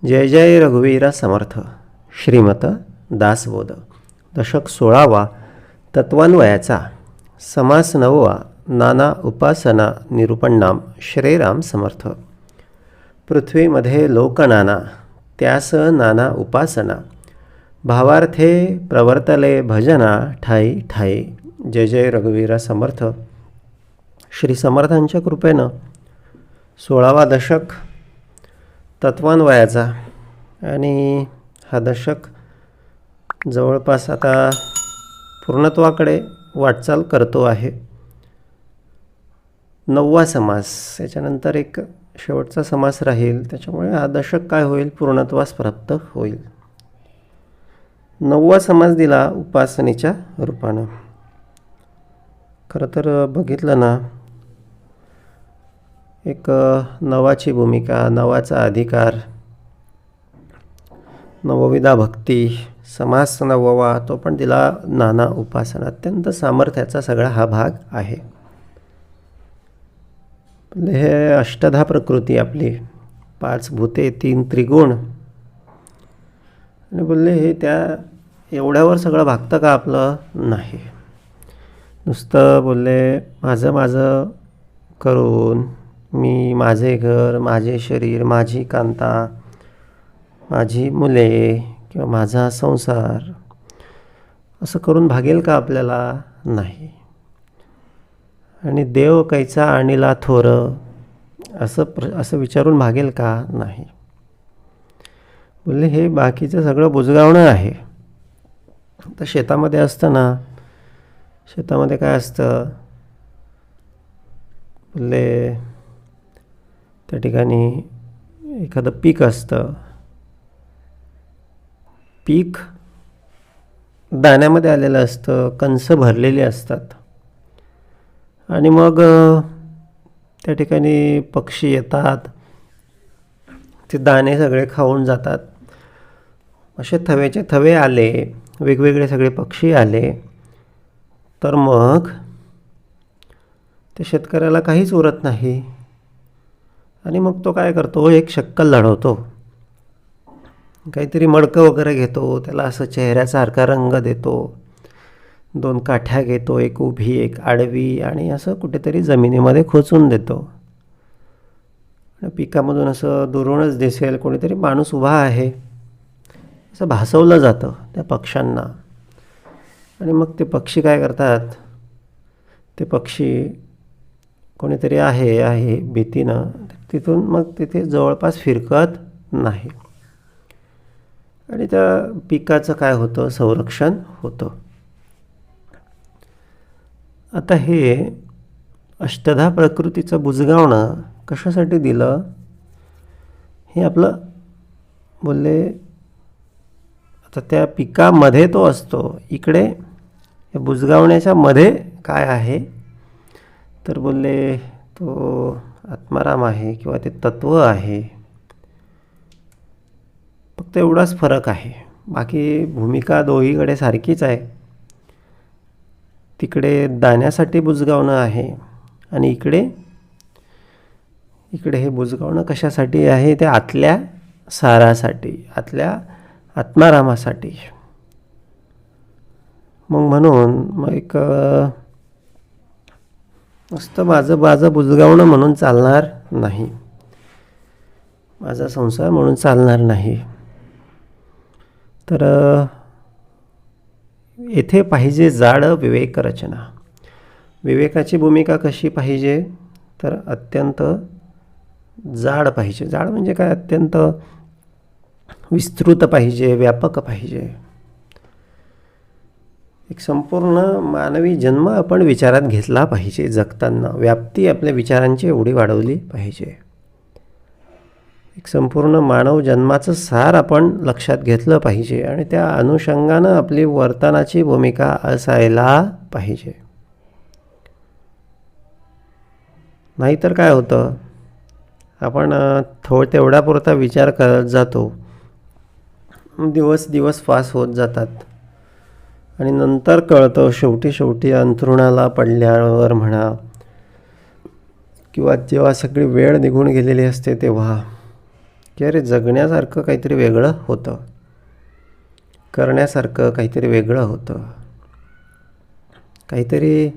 जय जय रघुवीर समर्थ. श्रीमत दासबोध. दशक 16वा. तत्वान्वयाचा. समास 9वा. नाना उपासना निरूपणनाम. श्रीराम समर्थ. पृथ्वीमध्ये लोक नाना, त्यास नाना उपासना. भावार्थे प्रवर्तले भजना, ठाई ठाई. जय जय रघुवीर समर्थ. श्री समर्थांच्या कृपेनं 16वा दशक तत्वान्वयाचा. आणि हा दशक जवळपास आता पूर्णत्वाकडे वाटचाल करतो आहे. 9वा समास, याच्यानंतर एक शेवटचा समास राहील. त्याच्यामुळे हा दशक काय होईल, पूर्णत्वास प्राप्त होईल. 9वा समास दिला उपासनेच्या रूपानं. खरं तर बघितलं ना, एक नवाची भूमिका, नवाचा अधिकार, नवविधा भक्ती, समास 9वा, तो पण दिला नाना उपासना. अत्यंत सामर्थ्याचा सगळा हा भाग आहे. हे अष्टधा प्रकृती आपली, 5 भूते, 3 त्रिगुण. आणि बोलले हे त्या एवढ्यावर सगळं भागतं का आपलं? नाही. नुसतं बोलले माझं माझं करून, मी, माझे घर, माझे शरीर, माझी कांता, माझी मुले किंवा माझा संसार, असं करून भागेल का आपल्याला? नाही. आणि देव कैचा आणिला थोर, असं विचारून भागेल का? नाही. बोलले हे बाकीचं सगळं बुजगावणं आहे. तर शेतामध्ये असतं ना, शेतामध्ये काय असतं, बोलले त्या ठिकाणी एखादं पीक असतं. पीक दाण्यामध्ये आलेलं असतं, कणसं भरलेली असतात. आणि मग त्या ठिकाणी पक्षी येतात, ते दाणे सगळे खाऊन जातात. असे थवेचे थवे आले, वेगवेगळे सगळे पक्षी आले, तर मग ते शेतकऱ्याला काहीच उरत नाही. आणि मग तो काय करतो, एक शक्कल लढवतो, काहीतरी मडकं वगैरे घेतो, त्याला असं चेहऱ्यासारखा रंग देतो, 2 काठ्या घेतो, एक उभी एक आडवी, आणि असं कुठेतरी जमिनीमध्ये खोचून देतो. पिकामधून असं दुरूनच दिसेल कोणीतरी माणूस उभा आहे, असं भासवलं जातं त्या पक्ष्यांना. आणि मग ते पक्षी काय करतात, ते पक्षी कोणीतरी आहे भीतीनं, तिथून मग तिथे जवळपास फिरकत नाही. आणि त्या पिकाचं काय होतं, संरक्षण होतं. आता हे अष्टधा प्रकृतीचं बुजगावणं कशासाठी दिलं, हे आपलं बोलले. आता त्या पिकामध्ये तो असतो, इकडे या बुजगावण्याच्या मध्ये काय आहे, तर बोलले तो आत्माराम आहे किंवा ते तत्व आहे. फक्त एवढाच फरक आहे, बाकी भूमिका दोहीकडे सारखीच आहे. तिकडे दाण्यासाठी बुजगावणं आहे, आणि इकडे हे बुजगावणं कशासाठी आहे, ते आतल्या सारासाठी, आतल्या आत्मारामासाठी. मग म्हणून मग एक नुसतं माझं बुजगावणं म्हणून चालणार नाही, माझा संसार म्हणून चालणार नाही. तर येथे पाहिजे जाड विवेक रचना. विवेकाची भूमिका कशी पाहिजे, तर अत्यंत जाड पाहिजे. जाड म्हणजे काय, अत्यंत विस्तृत पाहिजे, व्यापक पाहिजे. एक संपूर्ण मानवी जन्म आपण विचारात घेतला पाहिजे. जगताना व्याप्ती आपल्या विचारांची एवढी वाढवली पाहिजे. एक संपूर्ण मानव जन्माचं सार आपण लक्षात घेतलं पाहिजे, आणि त्या अनुषंगानं आपली वर्तनाची भूमिका असायला पाहिजे. नाहीतर काय होतं, आपण तेवढ्यापुरता विचार करत जातो, दिवस पास होत जातात, आणि नंतर कळतं शेवटी अंथरुणाला पडल्यावर म्हणा, किंवा जेव्हा सगळी वेळ निघून गेलेली असते तेव्हा, की अरे जगण्यासारखं काहीतरी वेगळं होतं, करण्यासारखं काहीतरी वेगळं होतं, काहीतरी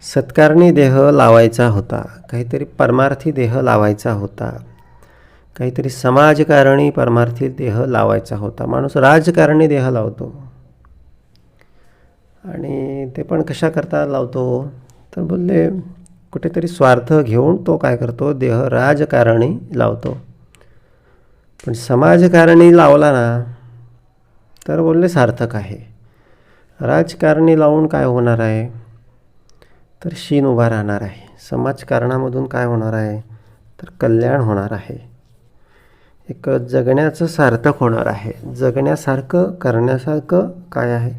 सत्कारणी देह लावायचा होता, काहीतरी परमार्थी देह लावायचा होता, काहीतरी समाजकारणी परमार्थी देह लावायचा होता. माणूस राजकारणी देह लावतो, आणि ते पण कशाकरता लावतो तर बोलले कुठेतरी स्वार्थ घेऊन तो काय करतो, देह राजकारणी लावतो. पण समाजकारणी लावला ना तर बोलले सार्थक आहे. राजकारणी लावून काय होणार आहे तर शीन उभा राहणार आहे. समाजकारणामधून काय होणार आहे तर कल्याण होणार आहे. एक जगण्याचं सार्थक होणार आहे. जगण्यासारखं करण्यासारखं काय आहे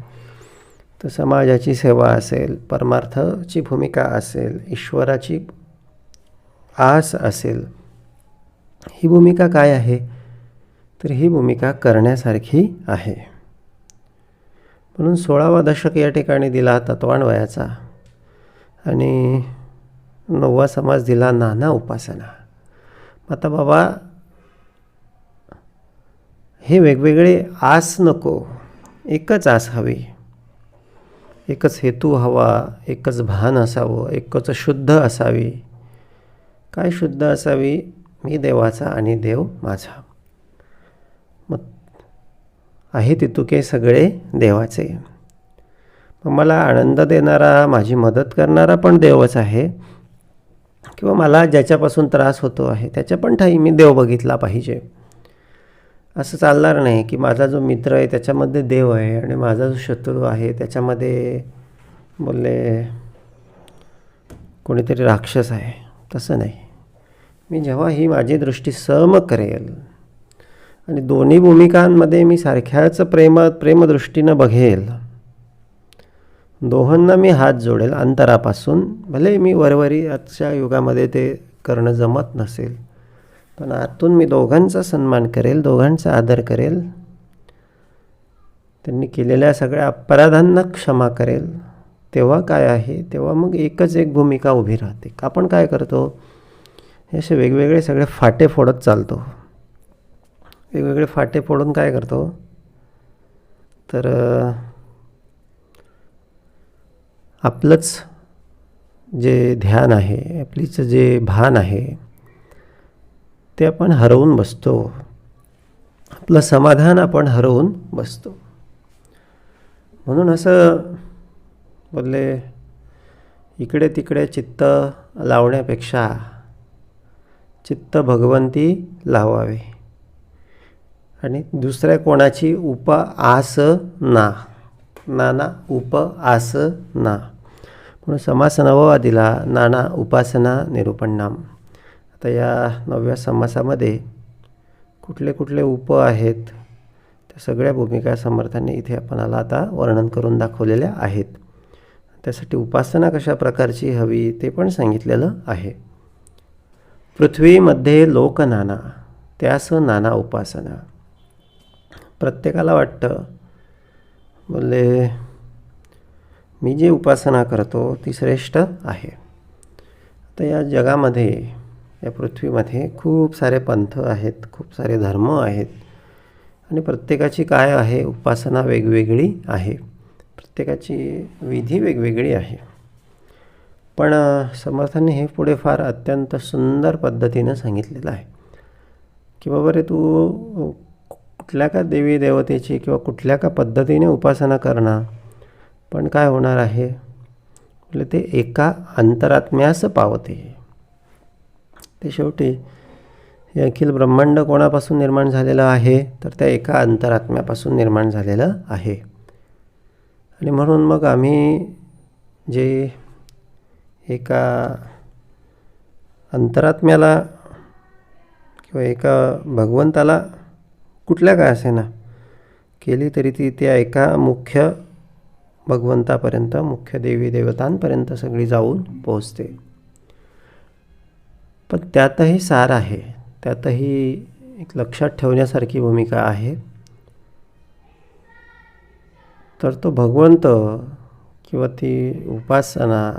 तर समाजाची सेवा असेल, परमार्थाची भूमिका असेल, ईश्वराची आस असेल. ही भूमिका काय आहे तर ही भूमिका करण्यासारखी आहे. म्हणून 16वा दशक या ठिकाणी दिला तत्वान्वयाचा, आणि 9वा समास दिला नाना उपासना. आता बाबा हे वेगवेगळे आस नको, एकच आस हवी, एकच हेतू हवा, एकच भान असावं, एकच शुद्ध असावी. काय शुद्ध असावी? मी देवाचा आणि देव माझा. मग आहे तितुके सगळे देवाचे. मग मला आनंद देणारा, माझी मदत करणारा पण देवच आहे, किंवा मला ज्याच्यापासून त्रास होतो आहे त्याच्या पण ठाई मी देव बघितला पाहिजे. असं चालणार नाही की माझा जो मित्र आहे त्याच्यामध्ये देव आहे आणि माझा जो शत्रू आहे त्याच्यामध्ये बोलले कोणीतरी राक्षस आहे. तसं नाही. मी जेव्हा ही माझी दृष्टी सम करेल आणि दोन्ही भूमिकांमध्ये मी सारख्याच प्रेमदृष्टीनं बघेल, दोहोंना मी हात जोडेल अंतरापासून. भले मी वरवरी आजच्या युगामध्ये ते करणं जमत नसेल, पण आतून मी दोघांचा सन्मान करेल, दोघांचा आदर करेल, त्यांनी केलेल्या सगळ्या अपराधांना क्षमा करेल. तेव्हा काय आहे, तेव्हा मग एकच एक भूमिका उभी राहते. आपण काय करतो, हे असे वेगवेगळे सगळे फाटे फोडत चालतो. वेगवेगळे फाटे फोडून काय करतो तर आपलंच जे ध्यान आहे, आपलीच जे भान आहे ते आपण हरवून बसतो. आपलं समाधान आपण हरवून बसतो. म्हणून असं बोलले इकडे तिकडे चित्त लावण्यापेक्षा चित्त भगवंती लावावे, आणि दुसऱ्या कोणाची आस ना. नाना आस ना. म्हणून समास 9वा दिला नाना उपासना निरूपणाम. आता या 9व्या समासामध्ये कुठले कुठले आहेत त्या सगळ्या भूमिका समर्थांनी इथे आपणाला आता वर्णन करून दाखवलेल्या आहेत. त्यासाठी उपासना कशा प्रकारची हवी ते पण सांगितलेलं आहे. पृथ्वीमध्ये लोक नाना, त्यास नाना उपासना. प्रत्येकाला वाटतं बोलले मी जी उपासना करतो ती श्रेष्ठ आहे. तर या जगामध्ये, या पृथ्वीमध्ये खूप सारे पंथ आहेत, खूप सारे धर्म आहेत, आणि प्रत्येकाची काय आहे उपासना वेगवेगळी आहे, प्रत्येकाची विधी वेगवेगळी आहे. पण समर्थांनी हे पुढे फार अत्यंत सुंदर पद्धतीनं सांगितलेलं आहे की बाबा रे, तू कुठल्या का देवी देवतेची किंवा कुठल्या का पद्धतीने उपासना करणार, पण काय होणार आहे म्हणजे ते एका अंतरात्म्यास पावते. ते शेवटी हे अखिल ब्रह्मांड कोणापासून निर्माण झालेलं आहे तर त्या एका अंतरात्म्यापासून निर्माण झालेलं आहे. आणि म्हणून मग आम्ही जे एका अंतरात्म्याला किंवा एका भगवंताला कुठल्या काय असे ना केली तरी ती त्या एका मुख्य भगवंतापर्यंत, मुख्य देवी देवतांपर्यंत सगळी जाऊन पोहोचते. पण त्यातही सार आहे, त्यातही एक लक्षात ठेवण्यासारखी भूमिका आहे. तर तो भगवंत किंवा ती उपासना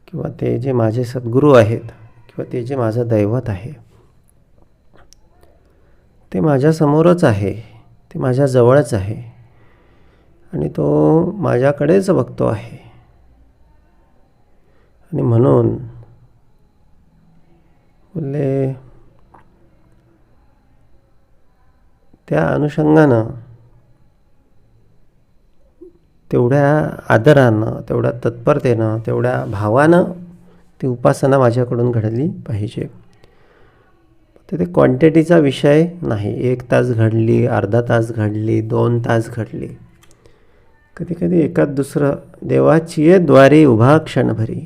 किंवा ते जे माझे सद्गुरू आहेत किंवा ते जे माझं दैवत आहे ते माझ्यासमोरच आहे, ते माझ्या जवळच आहे आणि तो माझ्याकडेच बघतो आहे. आणि म्हणून बोलले त्या अनुषंगानं तेवढ्या आदरानं, तेवढ्या तत्परतेनं, तेवढ्या भावानं ती उपासना माझ्याकडून घडली पाहिजे. तर ते क्वांटिटीचा विषय नाही. 1 तास घडली, अर्धा तास घडली, 2 तास घडली. कधी कधी एखाद दुसरं देवाची ये द्वारी उभा क्षणभरी,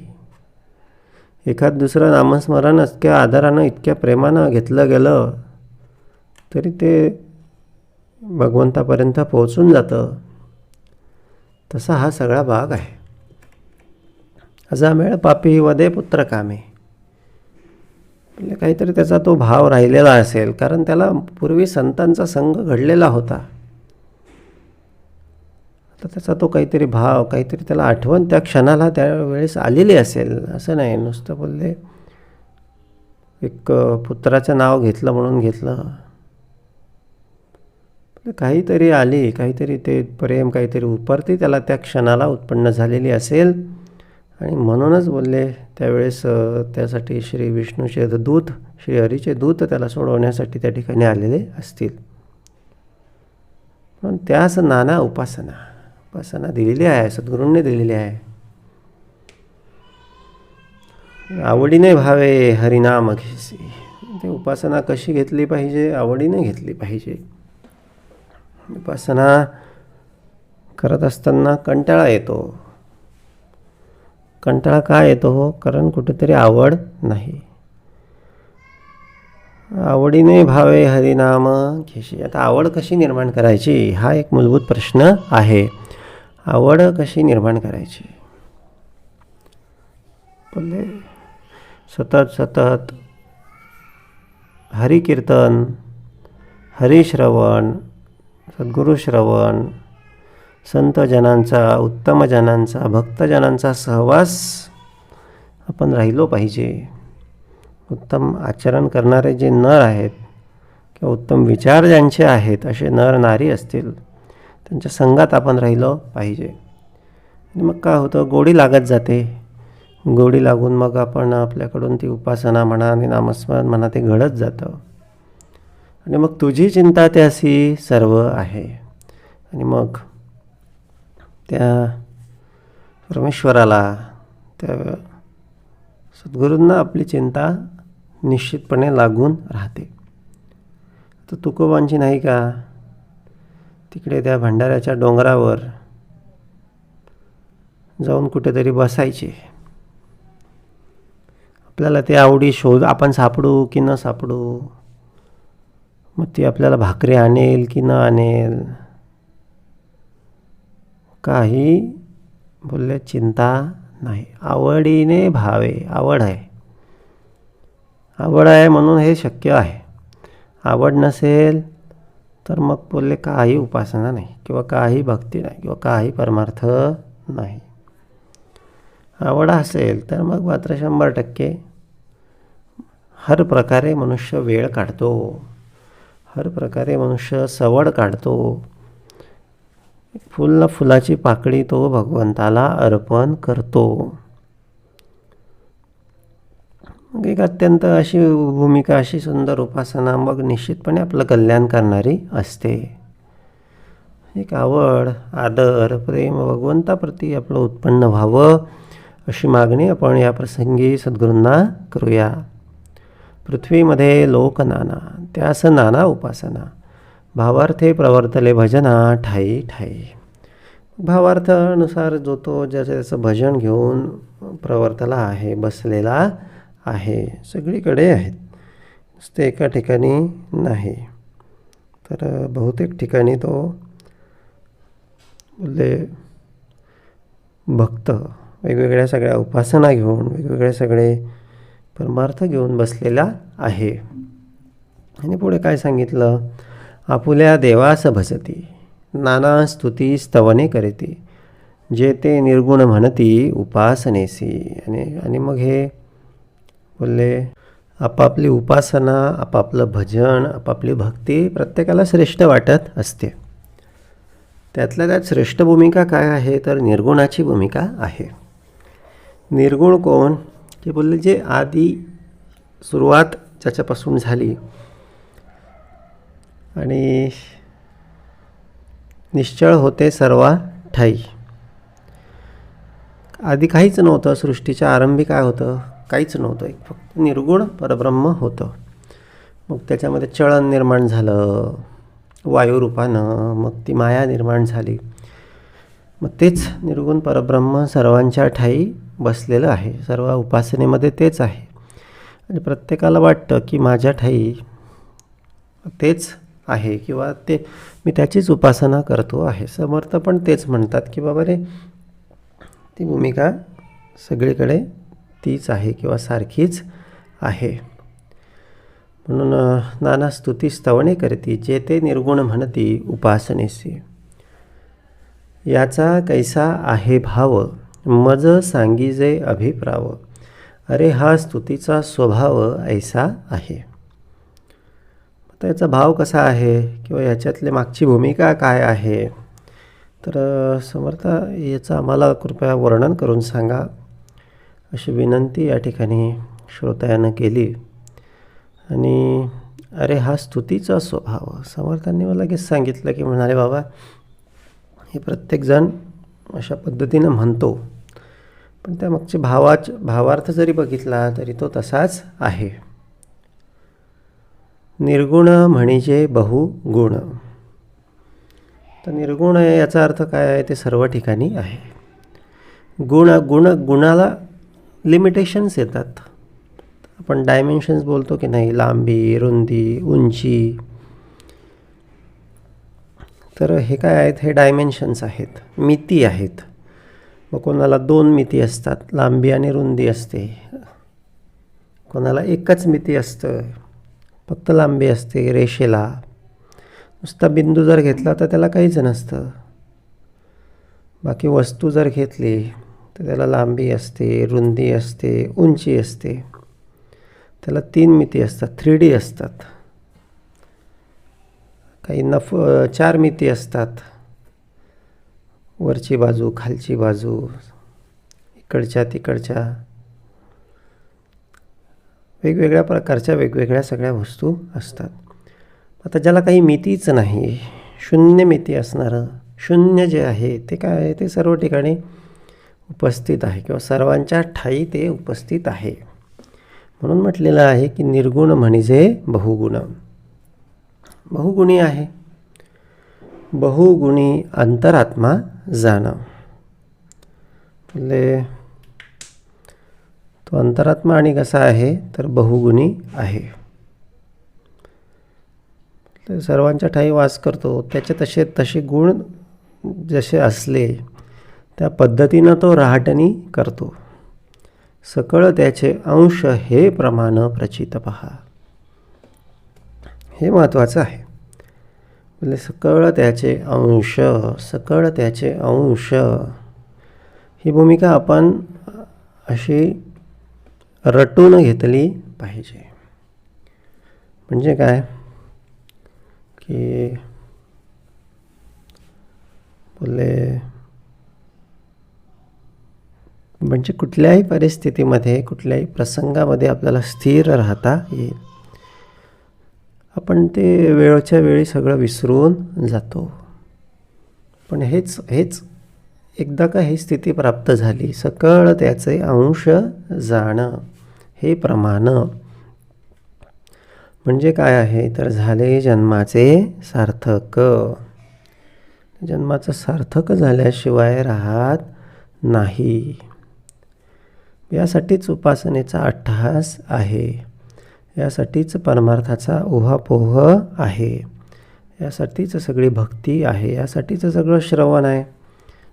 एखाद दुसरं नामस्मरण इतक्या आदरानं, इतक्या प्रेमानं घेतलं गेलं तरी ते भगवंतापर्यंत पोहोचून जातं. तसा हा सगळा भाग आहे. अजामेळ पापी वदे पुत्र कामे. म्हणजे काहीतरी त्याचा तो भाव राहिलेला असेल, कारण त्याला पूर्वी संतांचा संग घडलेला होता. तर त्याचा तो काहीतरी भाव, काहीतरी त्याला आठवण त्या क्षणाला त्यावेळेस आलेली असेल. असं नाही नुसतं बोलले एक पुत्राचं नाव घेतलं म्हणून घेतलं. काहीतरी आली, काहीतरी ते प्रेम, काहीतरी उपरती त्याला त्या क्षणाला उत्पन्न झालेली असेल. आणि म्हणूनच बोलले त्यावेळेस त्यासाठी श्री विष्णूचे दूत, श्री हरीचे दूत त्याला सोडवण्यासाठी त्या ठिकाणी आलेले असतील. म्हणून त्यास नाना उपासना दिलेली आहे, सद्गुरूंनी दिलेली आहे. आवडीने भावे हरिनाम घेसी. ते उपासना कशी घेतली पाहिजे? आवडीने घेतली पाहिजे. उपासना करत असताना कंटाळा येतो. कंटाळा का येतो हो? कारण कुठेतरी आवड नाही. आवडीने भावे हरिनाम घेशी. आता आवड कशी निर्माण करायची हा एक मूलभूत प्रश्न आहे. आवड कशी निर्माण करायची? बोलले सतत हरिकीर्तन, हरिश्रवण, सद्गुरुश्रवण, संतजनांचा, उत्तमजनांचा, भक्तजनांचा सहवास आपण राहिलो पाहिजे. उत्तम आचरण करणारे जे नर आहेत किंवा उत्तम विचार ज्यांचे आहेत असे नर नारी असतील त्यांच्या संघात आपण राहिलो पाहिजे. आणि मग काय होतं? गोडी लागत जाते. गोडी लागून मग आपण आपल्याकडून ती उपासना म्हणा आणि नामस्मरण म्हणा ते घडत जातं. आणि मग तुझी चिंता त्यासी सर्व आहे. आणि मग त्या परमेश्वराला, त्या सद्गुरूंना आपली चिंता निश्चितपणे लागून राहते. तर तुकोबांची नाही का तिकडे त्या भंडाऱ्याच्या डोंगरावर जाऊन कुठेतरी बसायचे. आपल्याला ते आवडी शोध, आपण सापडू की न सापडू, मग ती आपल्याला भाकरी आणेल की न आणेल, काही बोलले चिंता नाही. आवडीने भावे. आवड आहे म्हणून हे शक्य आहे. आवड नसेल तर मग बोलले काही उपासना नाही किंवा काही भक्ती नाही किंवा काही परमार्थ नाही. आवड असेल तर मग मात्र 100% हर प्रकारे मनुष्य वेळ काढतो, हर प्रकारे मनुष्य सवड काढतो. फुलाची पाकळी तो भगवंताला अर्पण करतो. मग एक अत्यंत अशी भूमिका, अशी सुंदर उपासना मग निश्चितपणे आपलं कल्याण करणारी असते. एक आवड, आदर, प्रेम भगवंताप्रती आपलं उत्पन्न व्हावं अशी मागणी आपण या प्रसंगी सद्गुरूंना करूया. पृथ्वीमध्ये लोक नाना, त्यास नाना उपासना. भावार्थे प्रवर्तले भजना ठाई ठाई. भावार्थानुसार जो तो ज्याचं भजन घेऊन प्रवर्तला आहे, बसलेला आहे, सगळीकडे आहेत, नुसते एका ठिकाणी नाही. तर बहुतेक ठिकाणी तो बोलले भक्त वेगवेगळ्या सगळ्या उपासना घेऊन, वेगवेगळे सगळे परमार्थ घेऊन बसलेला आहे. आणि पुढे काय सांगितलं? आपुल्या देवास भजती, नाना स्तुती स्तवने करीती, जे ते निर्गुण म्हणती उपासनेसी. आणि मग हे बोलले आपापली उपासना, आपापलं भजन, आपापली भक्ती प्रत्येकाला श्रेष्ठ वाटत असते. त्यातल्या त्यात श्रेष्ठ भूमिका काय आहे तर निर्गुणाची भूमिका आहे. निर्गुण कोण की बोलले जे आधी सुरुवात ज्याच्यापासून झाली आणि निश्चळ होते सर्वा ठाई. आधी काहीच नव्हतं, सृष्टीच्या आरंभी काय होतं, काहीच नव्हतं, एक फक्त निर्गुण परब्रह्म होतं. मग त्याच्यामध्ये चलन निर्माण झालं वायुरूपानं, मग ती माया निर्माण झाली. मग तेच निर्गुण परब्रह्म सर्वांच्या ठाई बसलेलं आहे, सर्व उपासनेमध्ये तेच आहे. आणि प्रत्येकाला वाटतं की माझ्या ठाई तेच आहे किंवा ते मी त्याचीच उपासना करतो आहे. समर्थ पण तेच म्हणतात की बाबा रे ती भूमिका सगळीकडे तीच आहे किंवा सारखीच आहे. म्हणून नाना स्तुती स्तवणे करती जे ते निर्गुण म्हणती उपासनेसी. याचा कैसा आहे भाव मज सांगीजे अभिप्राव. अरे हा स्तुतीचा स्वभाव ऐसा आहे. आता याचा भाव कसा आहे किंवा याच्यातले मागची भूमिका काय आहे तर समर्थ याचं आम्हाला कृपया वर्णन करून सांगा अशी विनंती या ठिकाणी श्रोत्यानं केली. आणि अरे हा स्तुतीचा स्वभाव समर्थांनी मला लगेच सांगितलं की म्हणाले बाबा हे प्रत्येकजण अशा पद्धतीनं म्हणतो, पण त्या मागचे भावार्थ जरी बघितला तरी तो तसाच आहे. निर्गुण म्हणजे बहुगुण. तर निर्गुण आहे याचा अर्थ काय आहे ते सर्व ठिकाणी आहे. गुणाला लिमिटेशन्स येतात. आपण डायमेन्शन्स बोलतो की नाही, लांबी, रुंदी, उंची. तर हे काय आहेत, हे डायमेन्शन्स आहेत, मिती आहेत. मग कोणाला 2 मिती असतात, लांबी आणि रुंदी असते. कोणाला एकच मिती असतं, फक्त लांबी असते रेषेला. नुसता बिंदू जर घेतला तर त्याला काहीच नसतं. बाकी वस्तू जर घेतली तर त्याला लांबी असते, रुंदी असते, उंची असते. त्याला 3 मिती असतात, 3D असतात. काही 4 मिती असतात, वरची बाजू, खालची बाजू, इकडच्या तिकडच्या वेगवेगळ्या प्रकारच्या वेगवेगळ्या सगळ्या वस्तू असतात. आता ज्याला काही मितीच नाही, शून्य मिती असणारं, शून्य जे आहे ते काय आहे ते सर्व ठिकाणी उपस्थित आहे किंवा सर्वांच्या ठाई ते उपस्थित आहे. म्हणून म्हटलेलं आहे की निर्गुण म्हणजे बहुगुण. बहुगुणी आहे. बहुगुणी अंतरात्मा जाणं. म्हणजे तो अंतरात्मा आणि कसा आहे तर बहुगुणी आहे. सर्वांच्या ठाई वास करतो, त्याचे तसे गुण जसे असले त्या पद्धतीनं तो रहाटणी करतो. सकळ त्याचे अंश हे प्रमाण प्रचित पहा. हे महत्त्वाचं आहे. म्हणजे सकळ त्याचे अंश ही भूमिका आपण अशी रटून घेतली पाहिजे. म्हणजे काय की बोलले म्हणजे कुठल्याही परिस्थितीमध्ये कुठल्याही प्रसंगामध्ये आपल्याला स्थिर राहता येईल. आपण ते वेळच्या वेळी सगळं विसरून जातो. पण हेच एकदा का ही स्थिती प्राप्त झाली, सकळ त्याचे अंश जाणं हे प्रमाण. म्हणजे काय आहे तर झाले जन्माचे सार्थक. जन्माचं सार्थक झाल्याशिवाय राहत नाही. यासाठीच उपासनेचा अट्टहास आहे. यासाठीच परमार्थाचा उहापोह आहे. यासाठीच सगळी भक्ती आहे. यासाठीच सगळं श्रवण आहे.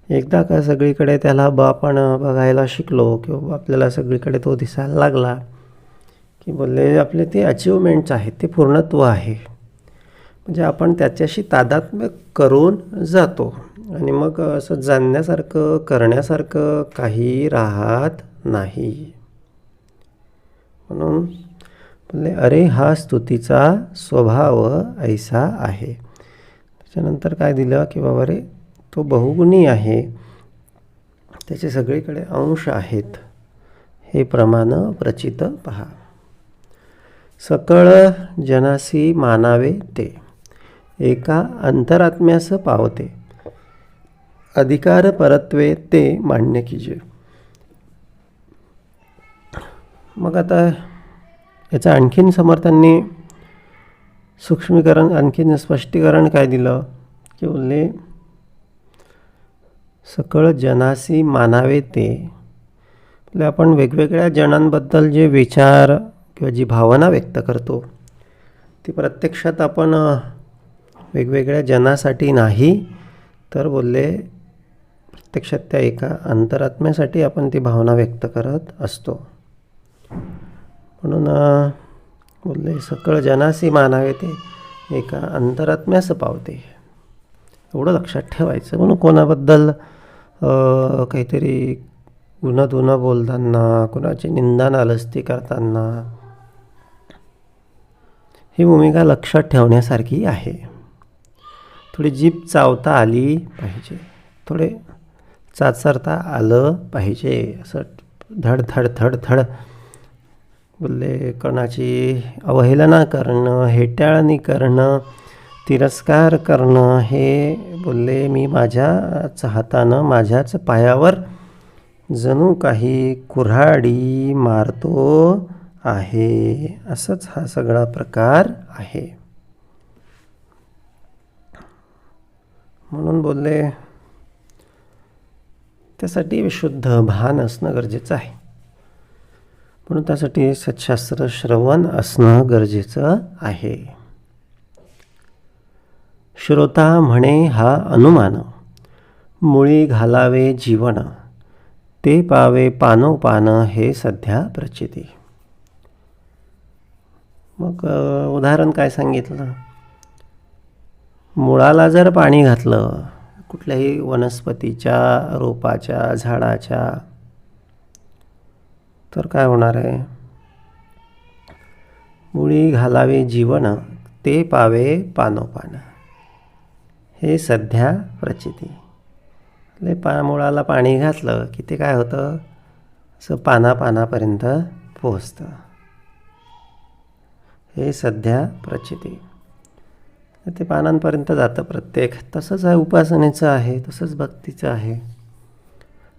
एकदा का सगळीकडे त्याला आपण बघायला शिकलो किंवा आपल्याला सगळीकडे तो दिसायला लागला की बोलले आपले ते अचिव्हमेंट्स आहेत, ते पूर्णत्व आहे. म्हणजे आपण त्याच्याशी तादात्म्य करून जातो आणि मग असं जाणण्यासारखं करण्यासारखं काही राहत नाही. म्हणून बोलले अरे हा स्तुतीचा स्वभाव ऐसा आहे. त्याच्यानंतर काय दिलं की बाबा रे तो बहुगुणी आहे, त्याचे सगळीकडे अंश आहेत, हे प्रमाण प्रचित पहा. सकळ जनासी मानावे ते, एका अंतरात्म्यास पावते, अधिकार परत्वे ते मान्य कीजे. मग आता याचं आणखीन समर्थांनी सूक्ष्मीकरण, आणखीन स्पष्टीकरण काय दिलं की बोलले सकळ जनासी मानावे ते, म्हणजे आपण वेगवेगळ्या जनांबद्दल जे विचार किंवा जी भावना व्यक्त करतो ती प्रत्यक्षात आपण वेगवेगळ्या जनासाठी नाही, तर बोलले प्रत्यक्षात त्या एका अंतरात्म्यासाठी आपण ती भावना व्यक्त करत असतो. म्हणून बोलले सकळ जनासी मानावे ते, एका अंतरात्म्यास पावते, एवढं लक्षात ठेवायचं. म्हणून कोणाबद्दल काहीतरी उन्हा बोलताना, कोणाची निंदा नालस्ती करताना ही भूमिका लक्षात ठेवण्यासारखी आहे. थोडी जीभ चावता आली पाहिजे, थोडे चाचरता आलं पाहिजे, असं धड धड धड धड बोलले कोणाची अवहेलना करणं, हेटाळणी करणं, तिरस्कार करणं, हे बोलले मी माझ्याच हातानं माझ्याच पायावर जणू काही कुऱ्हाडी मारतो आहे, असंच हा सगळा प्रकार आहे. म्हणून बोलले त्यासाठी विशुद्ध भान असणं गरजेचं आहे. म्हणून त्यासाठी सत्शास्त्र श्रवण असणं गरजेचं आहे. श्रोता म्हणे हा अनुमान, मुळी घालावे जीवन, ते पावे पानोपान हे सध्या प्रचिती. मग उदाहरण काय सांगितलं, मुळाला जर पाणी घातलं कुठल्याही वनस्पतीच्या, रोपाच्या, झाडाच्या, तर काय होणार आहे, मुळी घालावे जीवन, ते पावे पानोपान हे सध्या प्रचिती. मुळाला पाणी घातलं की ते काय होतं, असं पानापर्यंत पोहोचतं, हे सध्या प्रचिती. ते पानांपर्यंत जातं प्रत्येक. तसंच आहे उपासनेचं आहे, तसंच भक्तीचं आहे.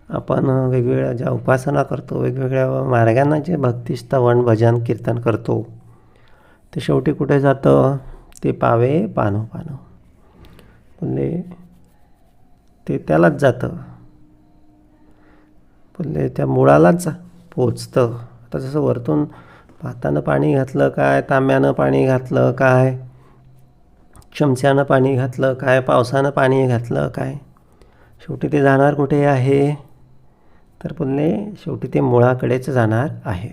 आपण वेगवेगळ्या ज्या उपासना करतो, वेगवेगळ्या मार्गांना जे भक्ती, स्तवन, भजन, कीर्तन करतो, ते शेवटी कुठे जातं, ते पावे पानो बोलले ते त्यालाच जातं, बोलले त्या मुळालाच पोचतं. आता जसं वरतून भातानं पाणी घातलं काय, तांब्यानं पाणी घातलं काय, चमच्यानं पाणी घातलं काय, पावसानं पाणी घातलं काय, शेवटी ते जाणार कुठे आहे, तर बोलले शेवटी ते मुळाकडेच जाणार आहे.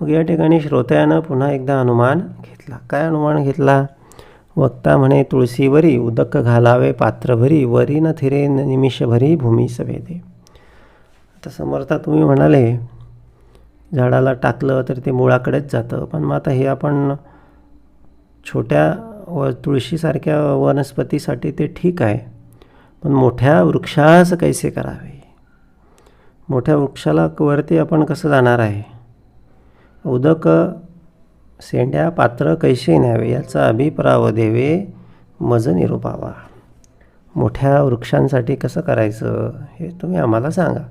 मग या ठिकाणी श्रोत्यानं पुन्हा एकदा अनुमान घेतला. काय अनुमान घेतला, वक्ता म्हणे तुळशीवरी उदक घालावे पात्रभरी, वरी न थिरे निमिषभरी भूमीस वेदे. आता समर्था तुम्ही म्हणाले झाडाला टाकलं तर ते मुळाकडेच जातं, पण मग आता हे आपण छोट्या तुळशीसारख्या वनस्पतीसाठी ते ठीक आहे, पण मोठ्या वृक्षास कैसे करावे, मोठ्या वृक्षाला वरती आपण कसं जाणार आहे, उदक सेंड्या पात्र कैसे न्यावे, याचा अभिप्राव देवे मज निरूपावा. मोठ्या वृक्षांसाठी कसं करायचं हे तुम्ही आम्हाला सांगा.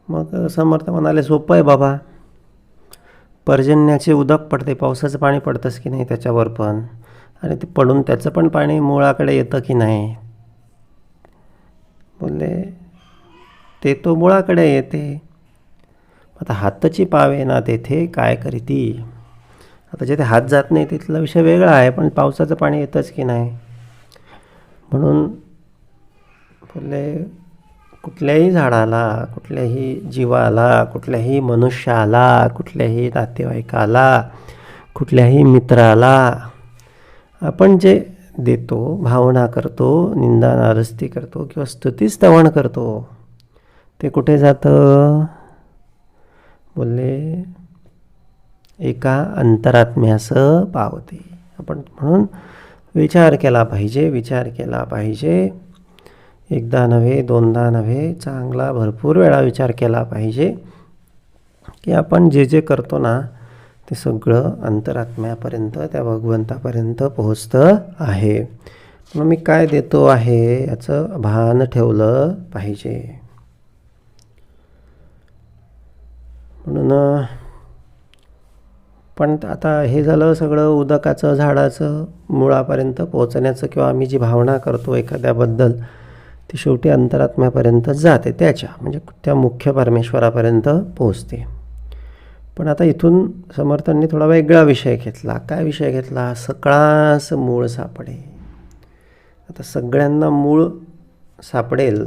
मग समर्थ म्हणाले सोपं आहे बाबा, पर्जन्याचे उदक पडते, पावसाचं पाणी पडतंच की नाही त्याच्यावर पण, आणि ते पडून त्याचं पण पाणी मुळाकडे येतं की नाही, बोलले ते तो मुळाकडे येते. आता हाताची पावे ना तेथे काय करीती. आता जिथे हात जात नाही तिथला विषय वेगळा आहे, पण पावसाचं पाणी येतंच की नाही. म्हणून बोलले कुठल्याही झाडाला, कुठल्याही जीवाला, कुठल्याही मनुष्याला, कुठल्याही नातेवाईकाला, कुठल्याही मित्राला आपण जे देतो, भावना करतो, निंदा नारस्ती करतो किंवा स्तुतीस्तवन करतो, ते कुठे जातं, बोलले एका अंतरात्म्यास पावते. आपण म्हणून विचार केला पाहिजे. एकदा नव्हे, दोनदा नव्हे, चांगला भरपूर वेळा विचार केला पाहिजे की आपण जे जे करतो ना ते सगळं अंतरात्म्यापर्यंत, त्या भगवंतापर्यंत पोहोचतं आहे. म्हणून मी काय देतो आहे याचं भान ठेवलं पाहिजे. म्हणून पण आता हे झालं सगळं उदकाचं, झाडाचं मुळापर्यंत पोहोचण्याचं, किंवा आम्ही जी भावना करतो एखाद्याबद्दल ती शेवटी अंतरात्म्यापर्यंत जाते, त्याच्या म्हणजे त्या मुख्य परमेश्वरापर्यंत पोहोचते. पण आता इथून समर्थांनी थोडा वेगळा विषय घेतला. काय विषय घेतला? सकळास मूळ सापडे. आता सगळ्यांना मूळ सापडेल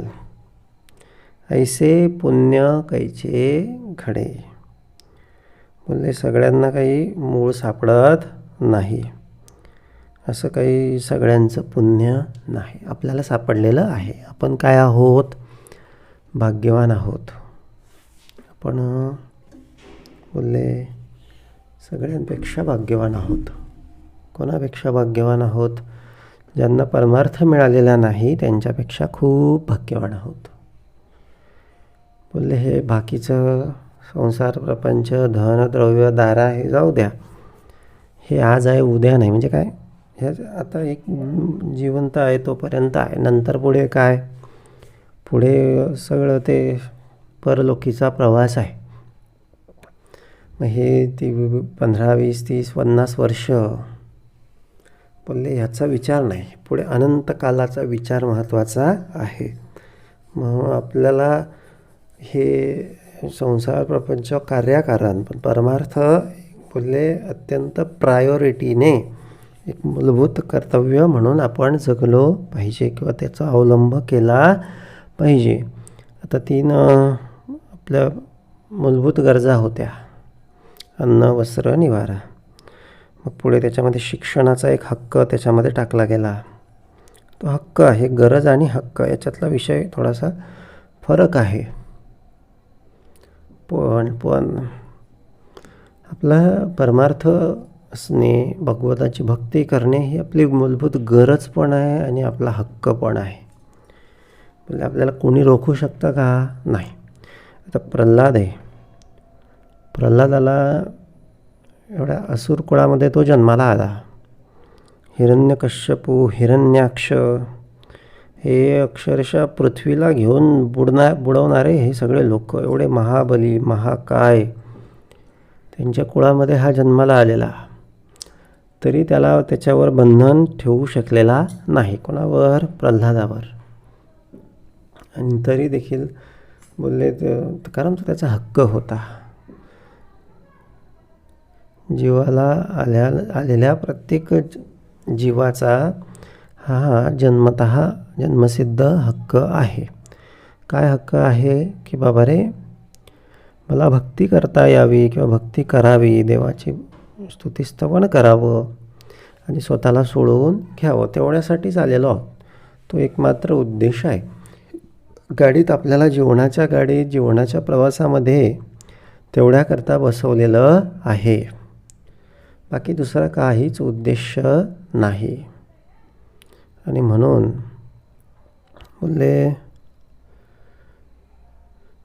ऐसे पुण्य कैचे घडे. बोलले सगळ्यांना काही मूळ सापडत नाही, असं काही सगळ्यांचं पुण्य नाही. आपल्याला सापडलेलं आहे. आपण काय आहोत? भाग्यवान आहोत. आपण बोलले सगळ्यांपेक्षा भाग्यवान आहोत. कोणापेक्षा भाग्यवान आहोत? ज्यांना परमार्थ मिळालेला नाही त्यांच्यापेक्षा खूप भाग्यवान आहोत. बोलले हे बाकीचं संसार, प्रपंच, धन, द्रव्य, दारा हे जाऊ द्या. हे आज आहे उद्या नाही. म्हणजे काय? हे आता एक जिवंत आहे तोपर्यंत आहे. नंतर पुढे काय? पुढे सगळं ते परलोकीचा प्रवास आहे. मग हे ती 15, 20, 30, 50 वर्ष बोलले ह्याचा विचार नाही. पुढे अनंत कालाचा विचार महत्त्वाचा आहे. मग आपल्याला हे संसार, प्रपंच, कार्याकारण, पण परमार्थ बोलले अत्यंत प्रायोरिटीने एक मूलभूत कर्तव्य म्हणून आपण जगलो पाहिजे किंवा त्याचा अवलंब केला पाहिजे. आता 3 आपल्या मूलभूत गरजा होत्या: अन्न, वस्त्र, निवारा. मग पुढे त्याच्यामध्ये शिक्षणाचा एक हक्क त्याच्यामध्ये टाकला गेला. तो हक्क आहे. गरज आणि हक्क याच्यातला विषय थोडासा फरक आहे. पण आपला परमार्थ असणे, भगवंताची भक्ती करणे ही आपली मूलभूत गरज पण आहे आणि आपला हक्क पण आहे. म्हणजे आपल्याला कोणी रोखू शकतं का? नाही. आता प्रल्हाद आहे. प्रल्हादाला एवढ्या असुर कुळामध्ये तो जन्माला आला. हिरण्यकश्यपू, हिरण्याक्ष हे अक्षरशः पृथ्वीला घेऊन बुडवणारे हे सगळे लोक, एवढे महाबली, महाकाय, त्यांच्या कुळामध्ये हा जन्माला आलेला. तरी त्याला त्याच्यावर बंधन ठेवू शकलेला नाही. कोणावर? प्रल्हादावर. आणि तरी देखील बोलले कारण तो त्याचा हक्क होता. जीवाला आलेल्या प्रत्येक जीवाचा हा जन्मसिद्ध हक्क आहे. काय हक्क आहे? की बाबा रे मला भक्ती करता यावी किंवा भक्ती करावी, देवाची स्तुतिस्तवन करावं आणि स्वतःला सोडवून घ्यावं, तेवढ्यासाठीच आलेलो आहोत. तो एकमात्र उद्देश आहे. गाडीत आपल्याला जीवनाच्या प्रवासामध्ये तेवढ्याकरता बसवलेलं आहे. बाकी दुसरा काहीच उद्देश नाही. आणि म्हणून बोलले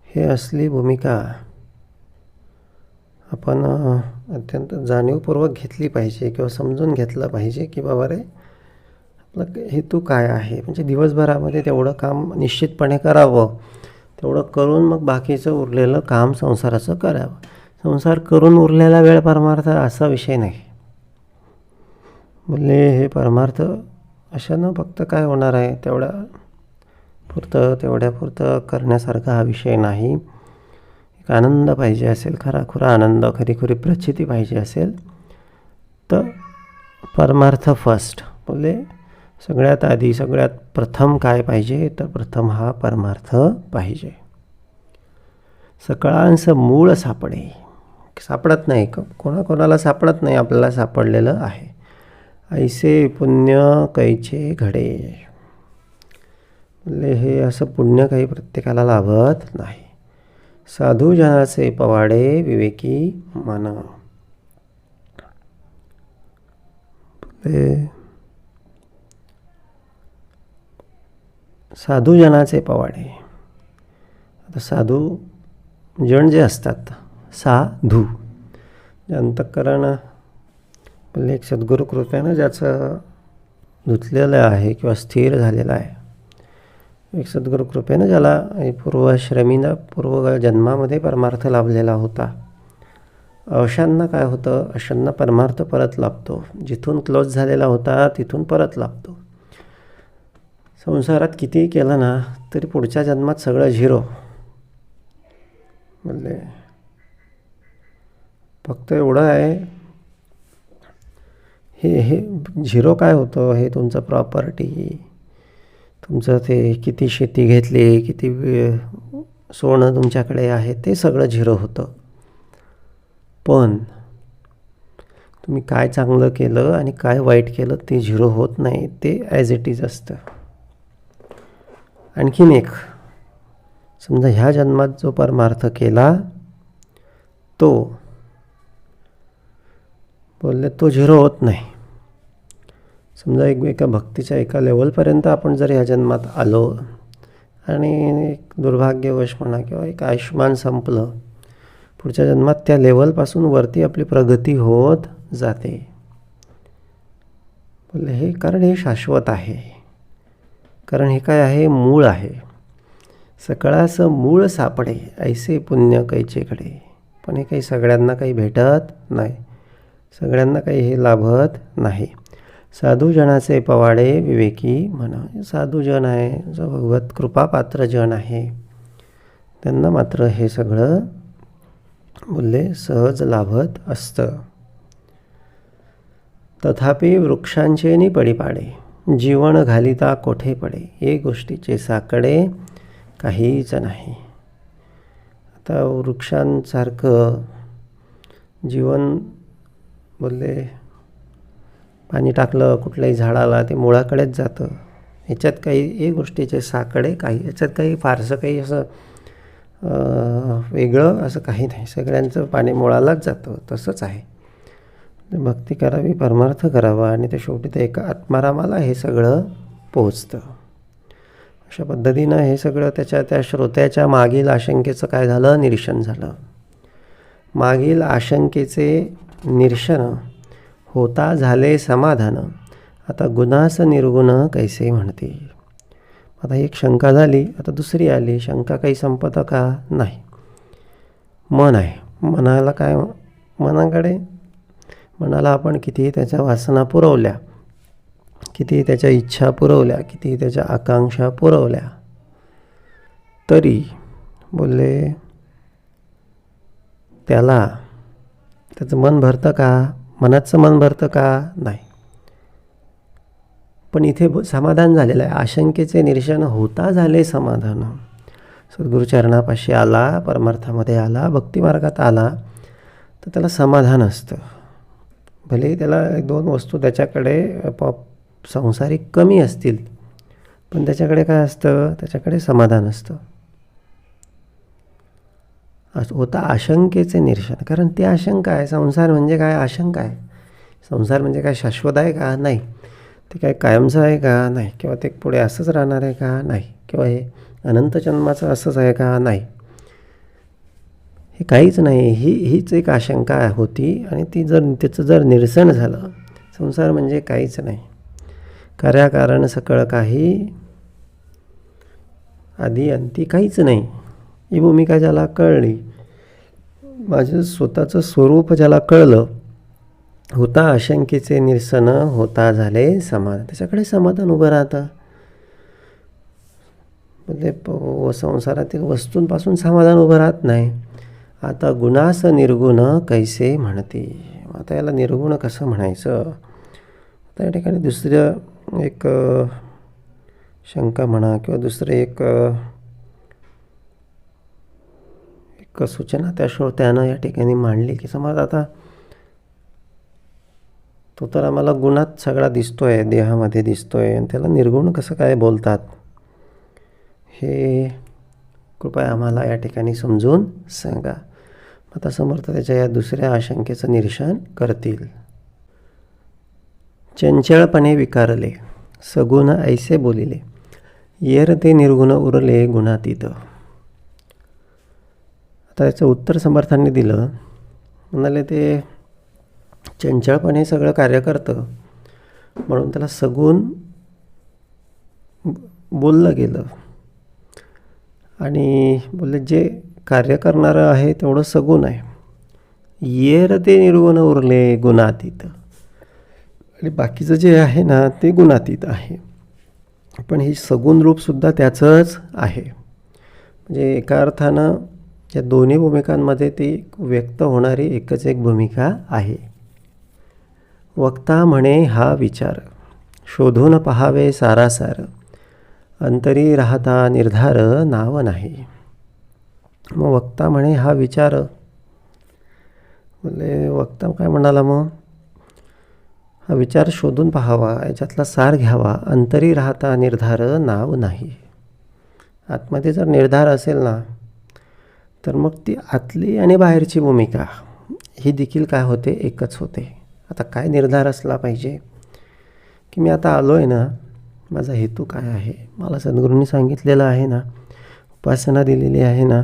हे असली भूमिका आपण अत्यंत जाणीवपूर्वक घेतली पाहिजे किंवा समजून घेतलं पाहिजे की बाबा रे आपलं हेतू काय आहे. म्हणजे दिवसभरामध्ये तेवढं काम निश्चितपणे करावं, तेवढं करून मग बाकीचं उरलेलं काम संसाराचं करावं. संसार करून उरलेला वेळ परमार्थ असा विषय नाही. बोलले हे परमार्थ अशानं फक्त काय होणार आहे, तेवढ्यापुरतं करण्यासारखा हा विषय नाही. एक आनंद पाहिजे असेल, खराखुरा आनंद, खरीखुरी प्रचिती पाहिजे असेल तर परमार्थ फर्स्ट. बोलले सगळ्यात आधी, सगळ्यात प्रथम काय पाहिजे तर प्रथम हा परमार्थ पाहिजे. सकळांस मूळ सापडे. सापडत नाही, कोणाला सापडत नाही, आपल्याला सापडलेलं आहे. ऐसे पुण्य कैचे घडे. म्हणजे हे असं पुण्य काही प्रत्येकाला लाभत नाही. साधुजनाचे पवाडे विवेकी मन. साधुजनाचे पवाडे. आता साधू जन जे असतात, साधू जे अंतःकरण म्हणजे एक सद्गुरू कृपेनं ज्याचं धुतलेलं आहे किंवा स्थिर झालेलं आहे, एक सद्गुरू कृपेनं ज्याला पूर्व जन्मामध्ये परमार्थ लाभलेला होता. अशांना काय होतं, अशांना परमार्थ परत लाभतो. जिथून क्लोज झालेला होता तिथून परत लाभतो. संसारात कितीही केलं ना तरी पुढच्या जन्मात सगळं झिरो. म्हणजे फक्त एवढं आहे, हे झिरो काय होतं, हे तुमचं प्रॉपर्टी, तुमचं ते किती शेती घेतली, किती सोनं तुमच्याकडे आहे, ते सगळं झिरो होतं. पण तुम्ही काय चांगलं केलं आणि काय वाईट केलं ते झिरो होत नाही, ते ॲज इट इज असतं. आणखीन एक, समजा ह्या जन्मात जो परमार्थ केला तो बोलले तो झिरो होत नाही. समजा एका भक्तीच्या एका लेवलपर्यंत आपण जर ह्या जन्मात आलो आणि एक दुर्भाग्यवश म्हणा किंवा एक आयुष्यमान संपलं, पुढच्या जन्मात त्या लेवलपासून वरती आपली प्रगती होत जाते. बोलले हे कारण हे शाश्वत आहे. कारण हे काय आहे, मूळ आहे. सकळाचं मूळ सापडे ऐसे पुण्य कैचेकडे. पण हे काही सगळ्यांना काही भेटत नाही, सगळ्यांना काही हे लाभत नाही. साधुजनाचे पवाडे विवेकी म्हणा. साधुजन आहे, जो भगवत कृपापात्र जन आहे, त्यांना मात्र हे सगळं बोलले सहज लाभत असतं. तथापि वृक्षांचे नि पडिपाडे, जीवन घालिता कोठे पडे. एक गोष्टीचे साकडे काहीच नाही. आता वृक्षांसारखं जीवन बोलले पाणी टाकलं कुठल्याही झाडाला ते मुळाकडेच जातं. ह्याच्यात काही एक गोष्टीचे साकडे काही, याच्यात काही फारसं काही असं वेगळं असं काही नाही. सगळ्यांचं पाणी मुळालाच जातं. तसंच आहे. भक्ती करावी, परमार्थ करावा आणि ते शेवटी ते एका आत्मारामाला हे सगळं पोहोचतं. अशा पद्धतीनं हे सगळं त्या श्रोत्याच्या मागील आशंकेचं काय झालं, निरसन झालं. मागील आशंकेचे निरसन होता झाले समाधान. आता गुणास निर्गुण कैसे म्हणते. आता एक शंका झाली, आता दुसरी आली. शंका काही संपतं का, नाही. मन आहे, मनाला काय, मनाला आपण कितीही त्याच्या वासना पुरवल्या, कितीही त्याच्या इच्छा पुरवल्या, कितीही त्याच्या आकांक्षा पुरवल्या, तरी बोलले त्याचं मन भरतं का, मनाचं मन भरतं का, नाही. पण इथे समाधान झालेलं आहे. आशंकेचे निरसन होता झाले समाधान. सद्गुरुचरणापाशी आला, परमार्थामध्ये आला, भक्तिमार्गात आला, तर त्याला समाधान असतं. भले त्याला दोन वस्तू त्याच्याकडे संसारिक कमी असतील, पण त्याच्याकडे काय असतं, त्याच्याकडे समाधान असतं. होता आशंकेचे निरसन. कारण ती आशंका आहे. संसार म्हणजे काय, आशंका आहे. संसार म्हणजे काय शाश्वत आहे का, नाही. ते काय कायमचं आहे का, नाही. किंवा ते पुढे असंच राहणार आहे का, नाही. किंवा हे अनंत जन्माचं असंच आहे का, नाही. हे काहीच नाही. हीच एक आशंका होती. आणि त्याचं जर निरसन झालं, संसार म्हणजे काहीच नाही. कार्याकारण सकळ काही, आधी अंती काहीच नाही. ही भूमिका ज्याला कळली, माझं स्वतःचं स्वरूप ज्याला कळलं, होता आशंकेचे निरसन होता झाले समाधान, त्याच्याकडे समाधान उभं राहतं. म्हणजे संसारातील वस्तूंपासून समाधान उभं राहत नाही. आता गुणास निर्गुण कैसे म्हणते. आता याला निर्गुण कसं म्हणायचं. आता या ठिकाणी दुसरं एक शंका म्हणा किंवा दुसरं एक सूचना त्या श्रोत्यानं या ठिकाणी मांडली, की समज आता तो तर आम्हाला गुणात सगळा दिसतोय, देहामध्ये दिसतोय, आणि त्याला निर्गुण कसं काय बोलतात. हे कृपया आम्हाला या ठिकाणी समजून सांगा. आता समर्थ त्याच्या या दुसऱ्या आशंकेचं निरसन करतील. चंचळपणे विकारले, सगुण ऐसे बोलिले, येर ते निर्गुण उरले गुणातीत. आता याचं उत्तर समर्थांनी दिलं. म्हणाले ते चंचळपणे सगळं कार्य करतं म्हणून त्याला सगुण बोललं गेलं. आणि बोलले जे कार्य करणारं आहे तेवढं सगुण आहे. येर ते निर्गुण उरले गुणातीत. आणि बाकीचं जे आहे ना ते गुणातीत आहे. पण ही सगुण रूपसुद्धा त्याचंच आहे. म्हणजे एका अर्थानं या दोन्ही भूमिकांमध्ये ती व्यक्त होणारी एकच एक भूमिका आहे. वक्ता म्हणे हा विचार, शोधून पहावे सारासार, अंतरी राहता निर्धार नाव नाही. मग वक्ता म्हणे हा विचार, म्हणजे वक्ता काय म्हणाला, मग हा विचार शोधून पाहावा, याच्यातला सार घ्यावा, अंतरी राहता निर्धार नाव नाही. आतमध्ये जर निर्धार असेल ना तर मग ती आतली आणि बाहेरची भूमिका ही देखील काय होते, एकच होते. आता काय निर्धार असला पाहिजे की मी आता आलो आहे ना, माझा हेतू काय आहे, मला सद्गुरूंनी सांगितलेलं आहे ना, उपासना दिलेली आहे ना,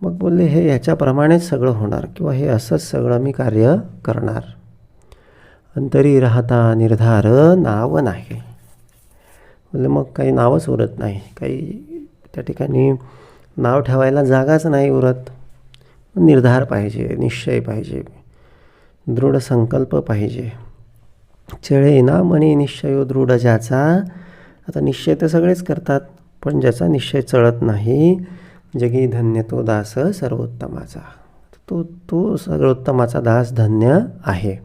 मग बोलले हे याच्याप्रमाणेच सगळं होणार किंवा हे असंच सगळं मी कार्य करणार. अंतरी राहता निर्धार नाव नाही. बोलले मग काही नावच उरत नाही, काही त्या ठिकाणी नाव ठेवायला जागाच नाही उरत. निर्धार पाहिजे, निश्चय पाहिजे, दृढ संकल्प पाहिजे. चळे ना मनी निश्चयो दृढ ज्याचा. आता निश्चय तर सगळेच करतात, पण ज्याचा निश्चय चळत नाही, जगी धन्य तो दास सर्वोत्तमाचा. तो सर्वोत्तमाचा दास धन्य आहे.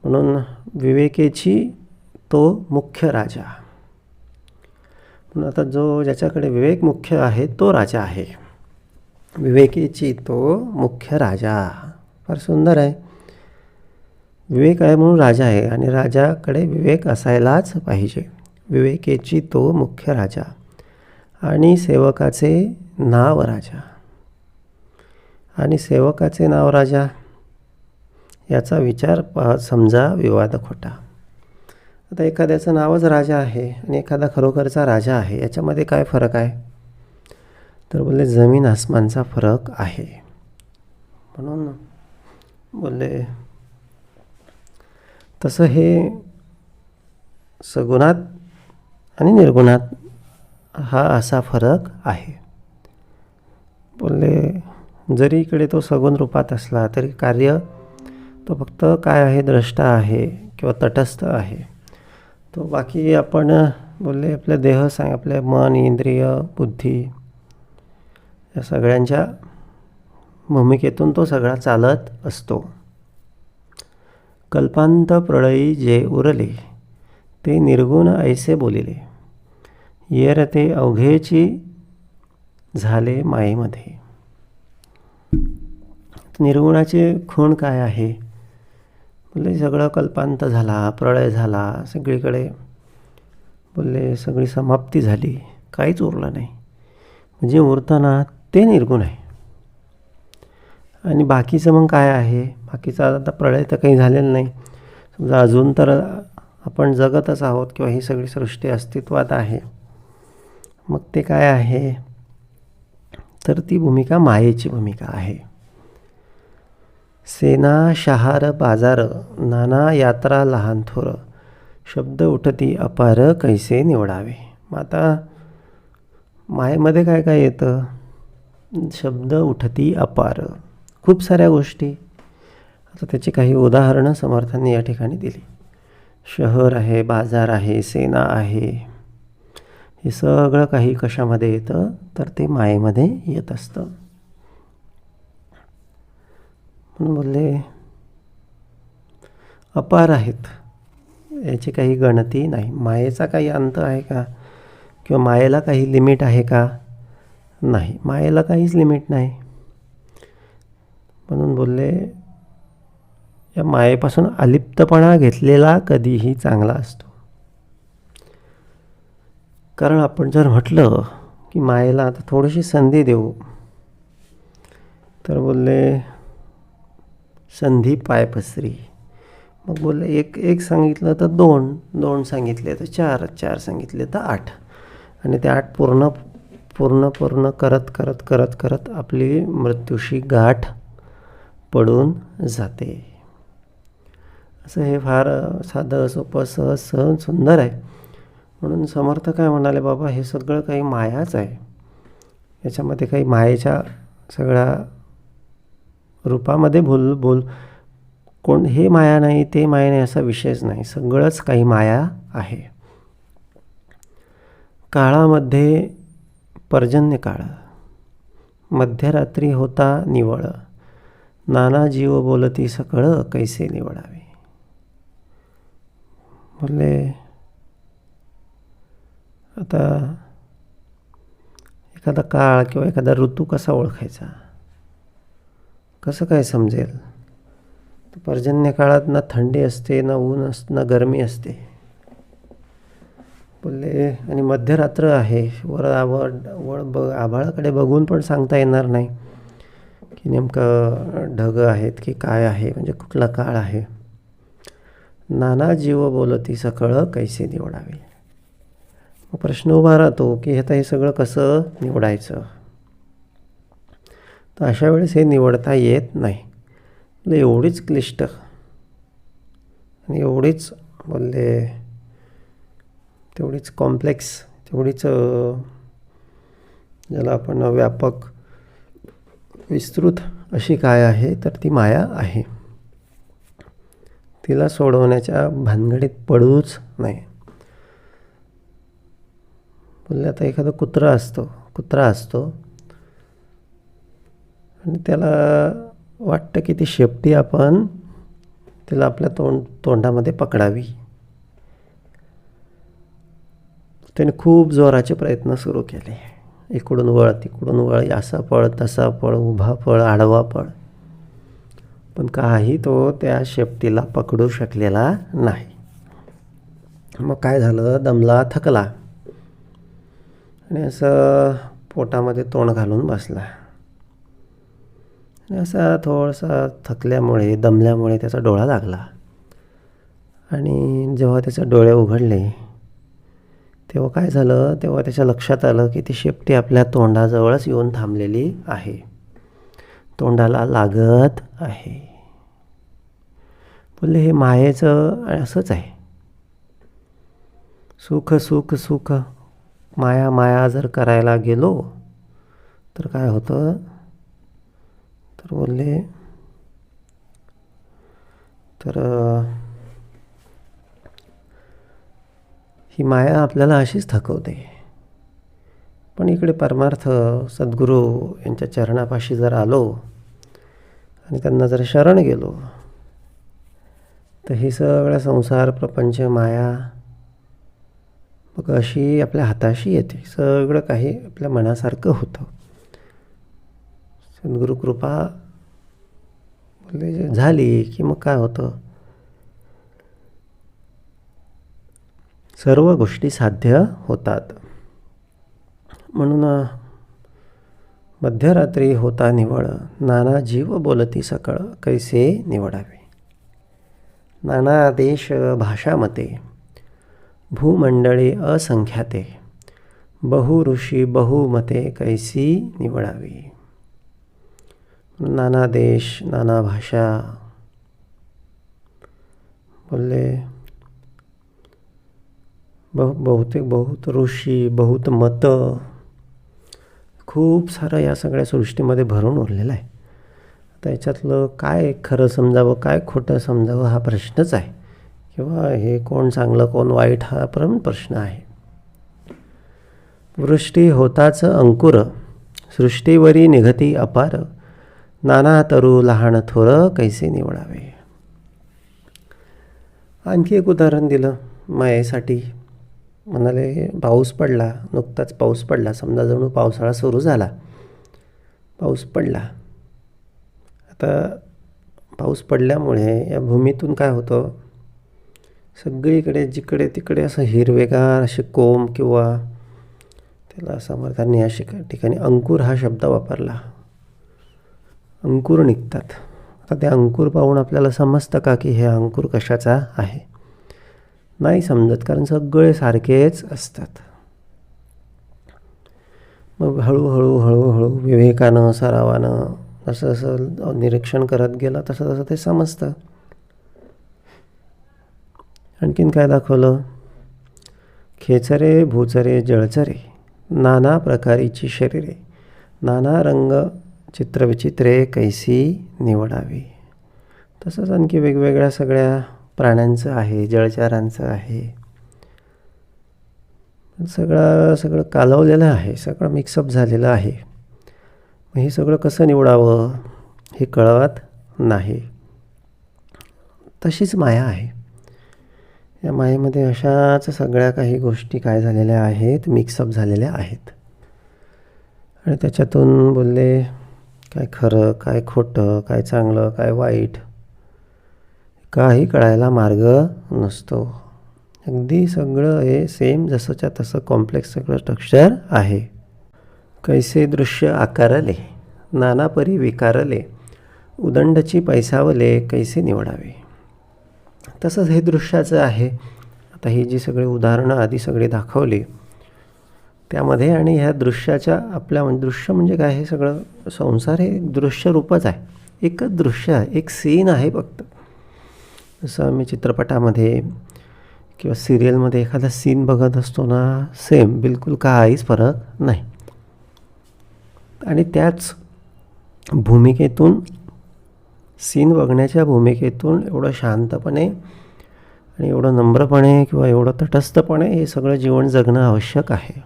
म्हणून विवेकेची तो मुख्य राजा. म्हणून आता ज्याच्याकडे विवेक मुख्य आहे तो राजा आहे. विवेकेची तो मुख्य राजा. फार सुंदर आहे. विवेक आहे म्हणून राजा आहे आणि राजाकडे विवेक असायलाच पाहिजे. विवेकेची तो मुख्य राजा आणि सेवकाचे नाव राजा. आणि सेवकाचे नाव राजा याचा विचार समजा विवाद खोटा. आता एखाद्याचं नावच राजा आहे आणि एखादा खरोखरचा राजा आहे, याच्यामध्ये काय फरक आहे, तर बोलले जमीन आसमानचा फरक आहे. म्हणून बोलले तसं हे सगुणात आणि निर्गुणात हा असा फरक आहे. बोलले जरी इकडे तो सगुण रूपात असला तरी कार्य तो फक्त काय आहे, द्रष्टा आहे किंवा तटस्थ आहे. तो बाकी आपण बोलले आपले देह आपले मन, इंद्रिय, बुद्धी या सगळ्यांच्या भूमिकेतून तो सगळा चालत असतो. कल्पांत प्रळयी जे उरले ते निर्गुण ऐसे बोलिले, येर ते अवघेची झाले मायेमध्ये. निर्गुणाचे खूण काय आहे, बोलले सगळं कल्पांत झाला, प्रळय झाला, सगळीकडे बोलले सगळी समाप्ती झाली, काहीच उरलं नाही. म्हणजे उरतं ना ते निर्गुण आहे. आणि बाकीचं मग काय आहे, बाकीचं आता प्रळय तर काही झालेलं नाही. समजा अजून तर आपण जगतच आहोत किंवा ही सगळी सृष्टी अस्तित्वात आहे. मग ते काय आहे, तर ती भूमिका मायेची भूमिका आहे. सेना शहार बाजार नाना यात्रा लहान थोर, शब्द उठती अपार कैसे निवडावे. मग आता मायेमध्ये काय काय येतं, शब्द उठती अपार, खूप साऱ्या गोष्टी. आता त्याची काही उदाहरणं समर्थांनी या ठिकाणी दिली. शहर आहे, बाजार आहे, सेना आहे, हे सगळं काही कशामध्ये येतं, तर ते मायेमध्ये येत असतं. म्हणून बोलले अपार आहेत, याची काही गणती नाही. मायेचा काही अंत आहे का, किंवा मायेला काही लिमिट आहे का, नाही, मायेला काहीच लिमिट नाही. म्हणून बोलले या मायेपासून अलिप्तपणा घेतलेला कधीही चांगला असतो. कारण आपण जर म्हटलं की मायेला आता थोडीशी संधी देऊ. तर बोलले संधी पाय पसरी. मग बोलले एक एक सांगितलं तर 2, 2 सांगितले तर 4, 4 सांगितले तर 8. आणि ते 8 पूर्ण पूर्ण पूर्ण करत करत करत करत आपली मृत्यूशी गाठ पडून जाते. असं हे फार साधं सोपं सहज सहज सुंदर आहे. म्हणून समर्थ काय म्हणाले, बाबा हे सगळं काही मायाच आहे. याच्यामध्ये काही मायेच्या सगळ्या रूपामध्ये कोण हे माया नाही ते माया नाही असा विषयच नाही. सगळंच काही माया आहे. काळामध्ये पर्जन्य काळ, मध्यरात्री होता निवळ, नाना जीव बोलती सकळ कैसे निवडावे. बोलले आता एखादा काळ किंवा एखादा ऋतू कसा ओळखायचा, कसं काय समजेल. पर्जन्य काळात ना थंडी असते, ना ऊन ना गरमी असते. बोलले आणि मध्यरात्र आहे, आभाळाकडे बघून पण सांगता येणार नाही की नेमकं ढग आहेत की काय आहे, म्हणजे कुठला काळ आहे. नाना जीव बोलती सकळ कैसे निवडावे. मग प्रश्न उभा राहतो की आता हे सगळं कसं निवडायचं. तर अशा वेळेस हे निवडता येत नाही. म्हणजे एवढीच क्लिष्ट आणि एवढीच बोलले तेवढीच कॉम्प्लेक्स, तेवढीच ज्याला आपण व्यापक विस्तृत अशी काय आहे, तर ती माया आहे. तिला सोडवण्याच्या भानगडीत पडूच नाही. बोलले आता एखादा कुत्रा असतो आणि त्याला वाटतं की ती शेपटी आपण तिला आपल्या तोंडामध्ये पकडावी. त्याने खूप जोराचे प्रयत्न सुरू केले. इकडून वळ तिकडून वळ, असा पळ तसा पळ, उभा पळ आडवा पळ, पण काही तो त्या शेपटीला पकडू शकलेला नाही. मग काय झालं, दमला थकला आणि असं पोटामध्ये तोंड घालून बसला. आणि असा थोडासा थकल्यामुळे दमल्यामुळे त्याचा डोळा लागला. आणि जेव्हा त्याचे डोळे उघडले तेव्हा काय झालं, तेव्हा त्याच्या लक्षात आलं की ती शेपटी आपल्या तोंडाजवळच येऊन थांबलेली आहे, तोंडाला लागत आहे. बोलले हे मायेचं असंच आहे. सुख सुख सुख, माया माया जर करायला गेलो तर काय होतं, तर बोलले तर ही माया आपल्याला अशीच थकवते. पण इकडे परमार्थ सद्गुरू यांच्या चरणापाशी जर आलो आणि त्यांना जर शरण गेलो तर ही सगळा संसार प्रपंच माया मग अशी आपल्या हाताशी येते. सगळं काही आपल्या मनासारखं होतं. सद्गुरू कृपा बोलले झाली की मग काय होतं, सर्व गोष्टी साध्य होतात. म्हणून मध्यरात्री होता निवळ, नाना जीव बोलती सकळ कैसे निवडावे. नाना देश भाषामते, भूमंडळी असंख्याते, बहु ऋषी बहुमते कैसी निवडावी. नाना देश नाना भाषा, बोलले बहुत ऋषी बहुत मत, खूप सारं या सगळ्या सृष्टीमध्ये भरून उरलेलं आहे. आता याच्यातलं काय खरं समजावं काय खोटं समजावं हा प्रश्नच आहे, किंवा हे कोण चांगलं कोण वाईट हा प्रश्न आहे. वृष्टी होताच अंकुर, सृष्टीवरी निघती अपार, नाना तरू लहान थोर कैसे निवडावे. आणखी एक उदाहरण दिलं मायेसाठी. म्हणाले पाऊस पडला, नुकताच पाऊस पडला, समजा जणू पावसाळा सुरू झाला, पाऊस पडला. आता पाऊस पडल्यामुळे या भूमीतून काय होतं, सगळीकडे जिकडे तिकडे असं हिरवेगार असे कोंब किंवा त्याला समर्थांनी या ठिकाणी अंकुर हा शब्द वापरला. अंकुर निघतात. आता ते अंकुर पाहून आपल्याला समजतं का की हे अंकुर कशाचा आहे? नाही समजत, कारण सगळे सारखेच असतात. मग हळूहळू हळूहळू विवेकानं, सरावानं असं असं निरीक्षण करत गेलं तसं तसं ते समजतं. आणखीन काय दाखवलं? खेचरे भूचरे जळचरे नाना प्रकारीची शरीरे नाना रंग चित्रविचित्रे कैसी निवडावी. तसंच आणखी वेगवेगळ्या सगळ्या प्राण्यांचं आहे, जळचरांचं आहे. सगळं कालवलेलं आहे, सगळं मिक्सअप झालेलं आहे. मग हे सगळं कसं निवडावं हे कळत नाही. तशीच माया आहे. या मायेमध्ये अशाच सगळ्या काही गोष्टी काय झालेल्या आहेत, मिक्सअप झालेल्या आहेत. आणि त्याच्यातून बोलले काय खरं, काय खोटं, काय चांगलं, काय वाईट काही कळायला मार्ग नसतो. अगदी सगळं हे सेम जसंच्या तसं कॉम्प्लेक्स सगळं स्ट्रक्चर आहे. कैसे दृश्य आकारले नाना परी विकारले उदंडची पैसावले कैसे निवडावे. तसंच हे दृश्याचं आहे. आता ही जी सगळी उदाहरणं आधी सगळी दाखवली त्यामध्ये आणि ह्या दृश्याच्या आपल्या दृश्य म्हणजे काय, हे सगळं संसार हे दृश्य रूपच आहे. एकच दृश्य आहे, एक सीन आहे फक्त. जसं आम्ही चित्रपटामध्ये किंवा सिरियलमध्ये एखादा सीन बघत असतो ना, सेम बिलकुल काहीच फरक नाही. आणि त्याच भूमिकेतून, सीन बघण्याच्या भूमिकेतून एवढं शांतपणे आणि एवढं नम्रपणे किंवा एवढं तटस्थपणे हे सगळं जीवन जगणं आवश्यक आहे.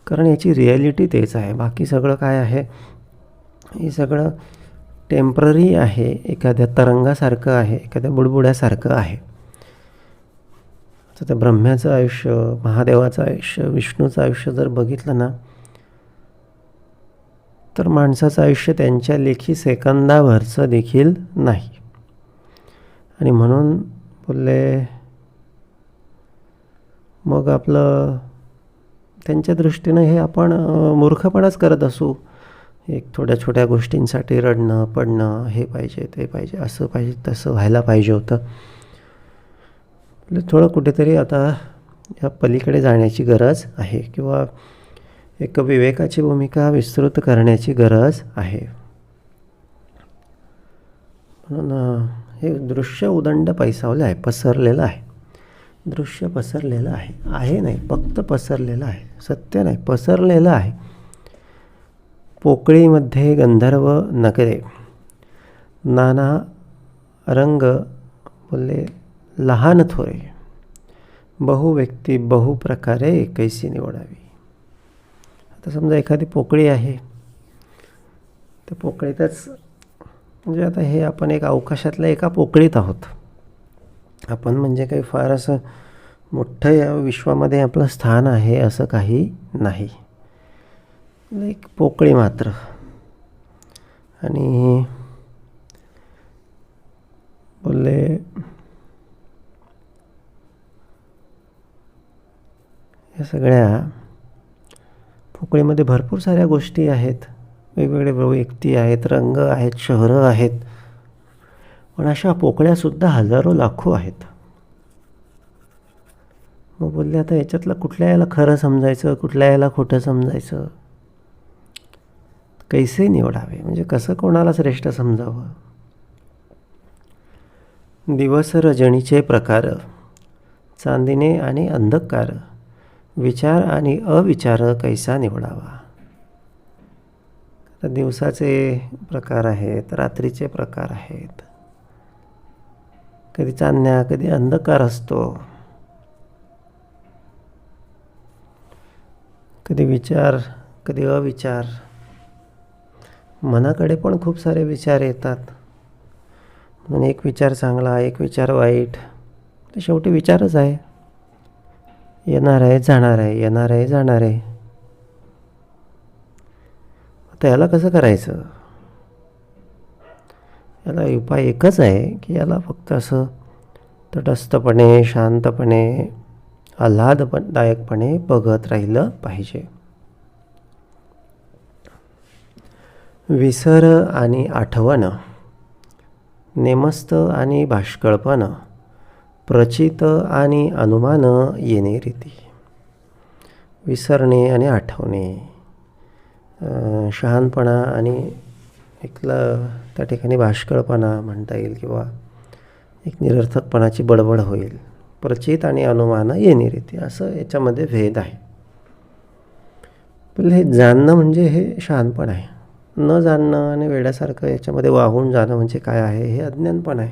कारण याची रिॲलिटी तेच आहे. बाकी सगळं काय आहे, हे सगळं टेम्पररी आहे, एखाद्या तरंगासारखं आहे, एखाद्या बुडबुड्यासारखं आहे. तर त्या ब्रह्म्याचं आयुष्य, महादेवाचं आयुष्य, विष्णूचं आयुष्य जर बघितलं ना, तर माणसाचं आयुष्य त्यांच्या लेखी सेकंदाभरचं देखील नाही. आणि म्हणून बोलले मग आपलं त्यांच्या दृष्टीनं हे आपण मूर्खपणाच करत असू. एक थोड्या छोट्या गोष्टींसाठी रडणं, पडणं, हे पाहिजे, ते पाहिजे, असं पाहिजे, तसं व्हायला पाहिजे होतं. थोडं कुठेतरी आता या पलीकडे जाण्याची गरज आहे किंवा एक विवेकाची भूमिका विस्तृत करण्याची गरज आहे. म्हणून हे दृश्य उदंड पैसावलं आहे, पसरलेलं आहे. दृश्य पसरलेलं आहे नाही, फक्त पसरलेलं आहे. सत्य नाही, पसरलेलं आहे. पोकळीमध्ये गंधर्व नगरे नाना रंग बोलले लहान थोरे बहु व्यक्ती बहु प्रकारे कैसी निवडावी. आता समजा एखादी पोकळी आहे, त्या पोकळीतच म्हणजे आता हे आपण एक अवकाशातल्या एका पोकळीत आहोत. आपण म्हणजे काही फार असं मोठं या विश्वामध्ये आपलं स्थान आहे असं काही नाही. एक पोकळी मात्र. आणि बोलले या सगळ्या पोकळीमध्ये भरपूर साऱ्या गोष्टी आहेत, वेगवेगळे व्यक्ती आहेत, रंग आहेत, शहरं आहेत. पण अशा पोकळ्यासुद्धा हजारो लाखो आहेत. मग बोलले आता याच्यातलं कुठल्या याला खरं समजायचं, कुठल्या याला खोटं समजायचं, कैसे निवडावे, म्हणजे कसं कोणाला श्रेष्ठ समजावं. दिवस रजनीचे प्रकार चांदिने आणि अंधकार विचार आणि अविचार कैसा निवडावा. तर दिवसाचे प्रकार आहेत, रात्रीचे प्रकार आहेत, कधी चांदण्या कधी अंधकार असतो, कधी विचार कधी अविचार. मनाकडे पण खूप सारे विचार येतात. म्हणून एक विचार चांगला, एक विचार वाईट, तर शेवटी विचारच आहे. येणार आहे, जाणार आहे, येणार आहे, जाणार आहे. आता याला कसं करायचं? याला उपाय एकच आहे की याला फक्त असं तटस्थपणे, शांतपणे, आल्हाददायकपणे बघत राहिलं पाहिजे. विसर आणि आठवण, नेमस्त आणि भाष्कळपण, प्रचित आणि अनुमान येणे रीती. विसरणे आणि आठवणे, शहाणपणा आणि त्या ठिकाणी भाष्कळपणा म्हणता येईल किंवा एक निरर्थकपणाची बडबड होईल. प्रचित आणि अनुमान येणे रीती, असं याच्यामध्ये भेद आहे. पहिले हे जाणणं म्हणजे हे शहाणपण आहे. न जाणणं आणि वेड्यासारखं याच्यामध्ये वाहून जाणं म्हणजे काय आहे, हे अज्ञानपण आहे.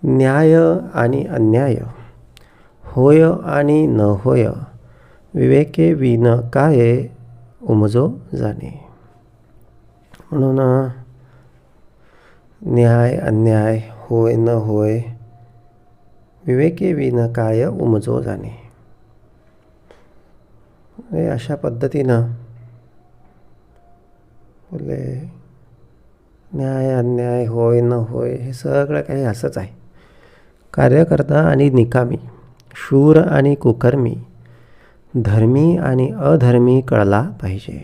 न्याय आणि अन्याय, होय आणि न होय, विवेके विन काय उमजो जाणे. म्हणून न्याय अन्याय, होय न होय, विवेके विन काय उमजो जाणे. अशा पद्धतीनं बोलले न्याय अन्याय, होय न होय, हे सगळं काही असंच आहे. कार्यकर्ता आणि निकामी, शूर आणि कुकर्मी, धर्मी आणि अधर्मी कळला पाहिजे.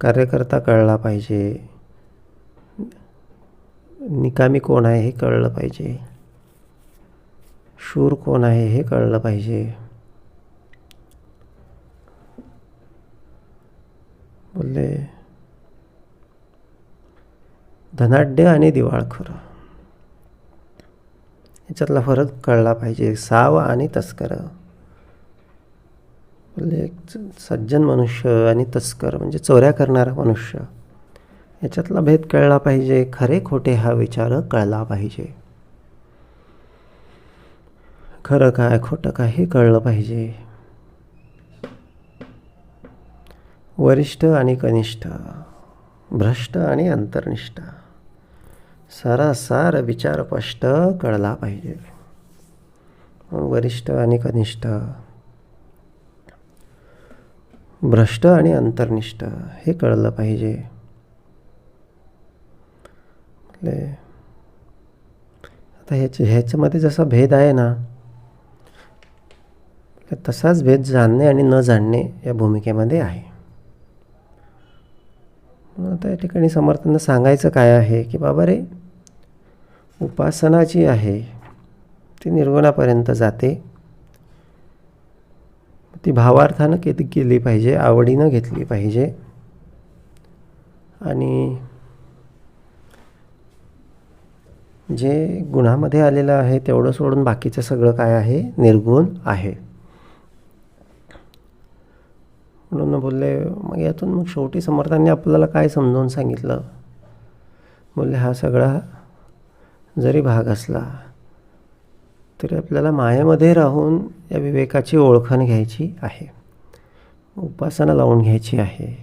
कार्यकर्ता कळला पाहिजे, निकामी कोण आहे हे कळलं पाहिजे, शूर कोण आहे हे कळलं पाहिजे. बोलले धनाढ्य आणि दिवाळखोर, याच्यातला फरक कळला पाहिजे. साव आणि तस्कर, बोलले सज्जन मनुष्य आणि तस्कर म्हणजे चोऱ्या करणारा मनुष्य, याच्यातला भेद कळला पाहिजे. खरे खोटे हा विचार कळला पाहिजे. खरं काय खोटं काय हे कळलं पाहिजे. वरिष्ठ आणि कनिष्ठ, भ्रष्ट आणि अंतर्निष्ठ, सारासार विचार स्पष्ट कळला पाहिजे. वरिष्ठ आणि कनिष्ठ, भ्रष्ट आणि अंतर्निष्ठ हे कळलं पाहिजे. आता ह्याच्यामध्ये जसा भेद आहे ना, तसाच भेद जाणणे आणि न जाणणे या भूमिकेमध्ये आहे. आता या ठिकाणी समर्थांना सांगायचं काय आहे की बाबा रे, उपासना जी आहे ती निर्गुणापर्यंत जाते. ती भावार्थानं केली पाहिजे, आवडीनं घेतली पाहिजे. आणि जे गुणामध्ये आलेलं आहे तेवढं सोडून बाकीचं सगळं काय आहे, निर्गुण आहे. म्हणून बोलले मग यातून मग शेवटी समर्थांनी आपल्याला काय समजावून सांगितलं. बोलले हा सगळा जरी भाग असला तरी आपल्याला मायेमध्ये राहून या विवेकाची ओळखण घ्यायची आहे, उपासना लावून घ्यायची आहे,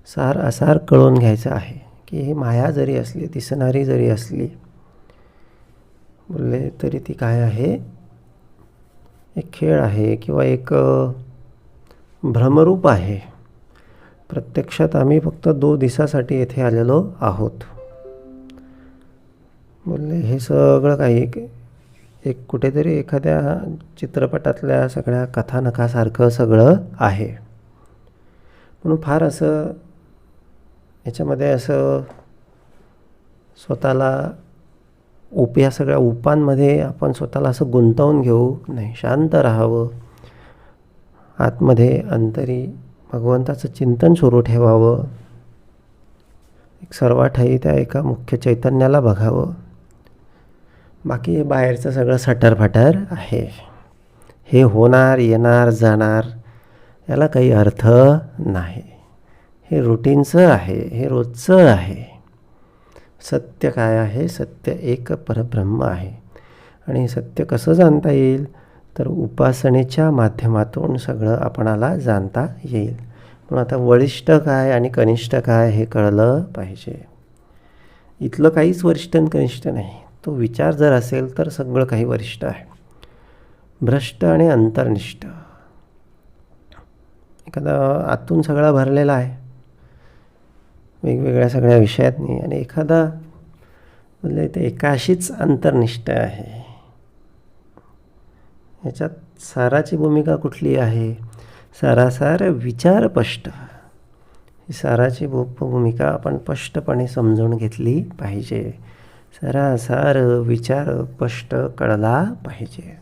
सार असार कळून घ्यायचं आहे की ही माया जरी असली, दिसणारी जरी असली, बोलले तरी ती काय आहे, एक खेळ आहे किंवा एक भ्रमरूप आहे. प्रत्यक्षात आम्ही फक्त 2 दिवसासाठी येथे आलेलो आहोत. बोलले हे सगळं काही एक कुठेतरी एखाद्या चित्रपटातल्या सगळ्या कथानकासारखं सगळं आहे. म्हणून फार असं याच्यामध्ये असं स्वतःला या सगळ्या उपांमध्ये आपण स्वतःला असं गुंतवून घेऊ नाही. शांत राहावं, आतमध्ये अंतरी भगवंताचं चिंतन सुरू ठेवावं, एक सर्वाठायी त्या एका मुख्य चैतन्याला बघावं. बाकी हे बाहेरचं सगळं सटरफटर आहे. हे होणार, येणार, जाणार, याला काही अर्थ नाही. हे रुटीनचं आहे, हे रोजचं आहे. सत्य काय आहे, सत्य एक परब्रह्म आहे. आणि सत्य कसं जाणता येईल तर उपासनेच्या माध्यमातून सगळं आपणाला जाणता येईल. म्हणून आता वरिष्ठ काय आणि कनिष्ठ काय हे कळलं पाहिजे. इथलं काहीच वरिष्ठ आणि कनिष्ठ नाही. तो विचार जर असेल तर सगळं काही वरिष्ठ आहे. भ्रष्ट आणि अंतर्निष्ठ, एखादा आतून सगळा भरलेला आहे वेगवेगळ्या सगळ्या विषयातनी, आणि एखादा म्हणजे ते एकाशीच अंतर्निष्ठ आहे. ह्याच्यात साराची भूमिका कुठली आहे सारासार विचार स्पष्ट. ही साराची भूमिका आपण स्पष्टपणे समजून घेतली पाहिजे. सारासार विचार स्पष्ट कळला पाहिजे.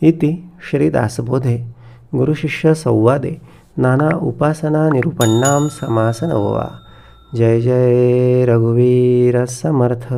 इति श्रीदासबोधे गुरुशिष्य संवादे नाना उपासना निरूपण्णां समास नववा. जय जय रघुवीर समर्थ.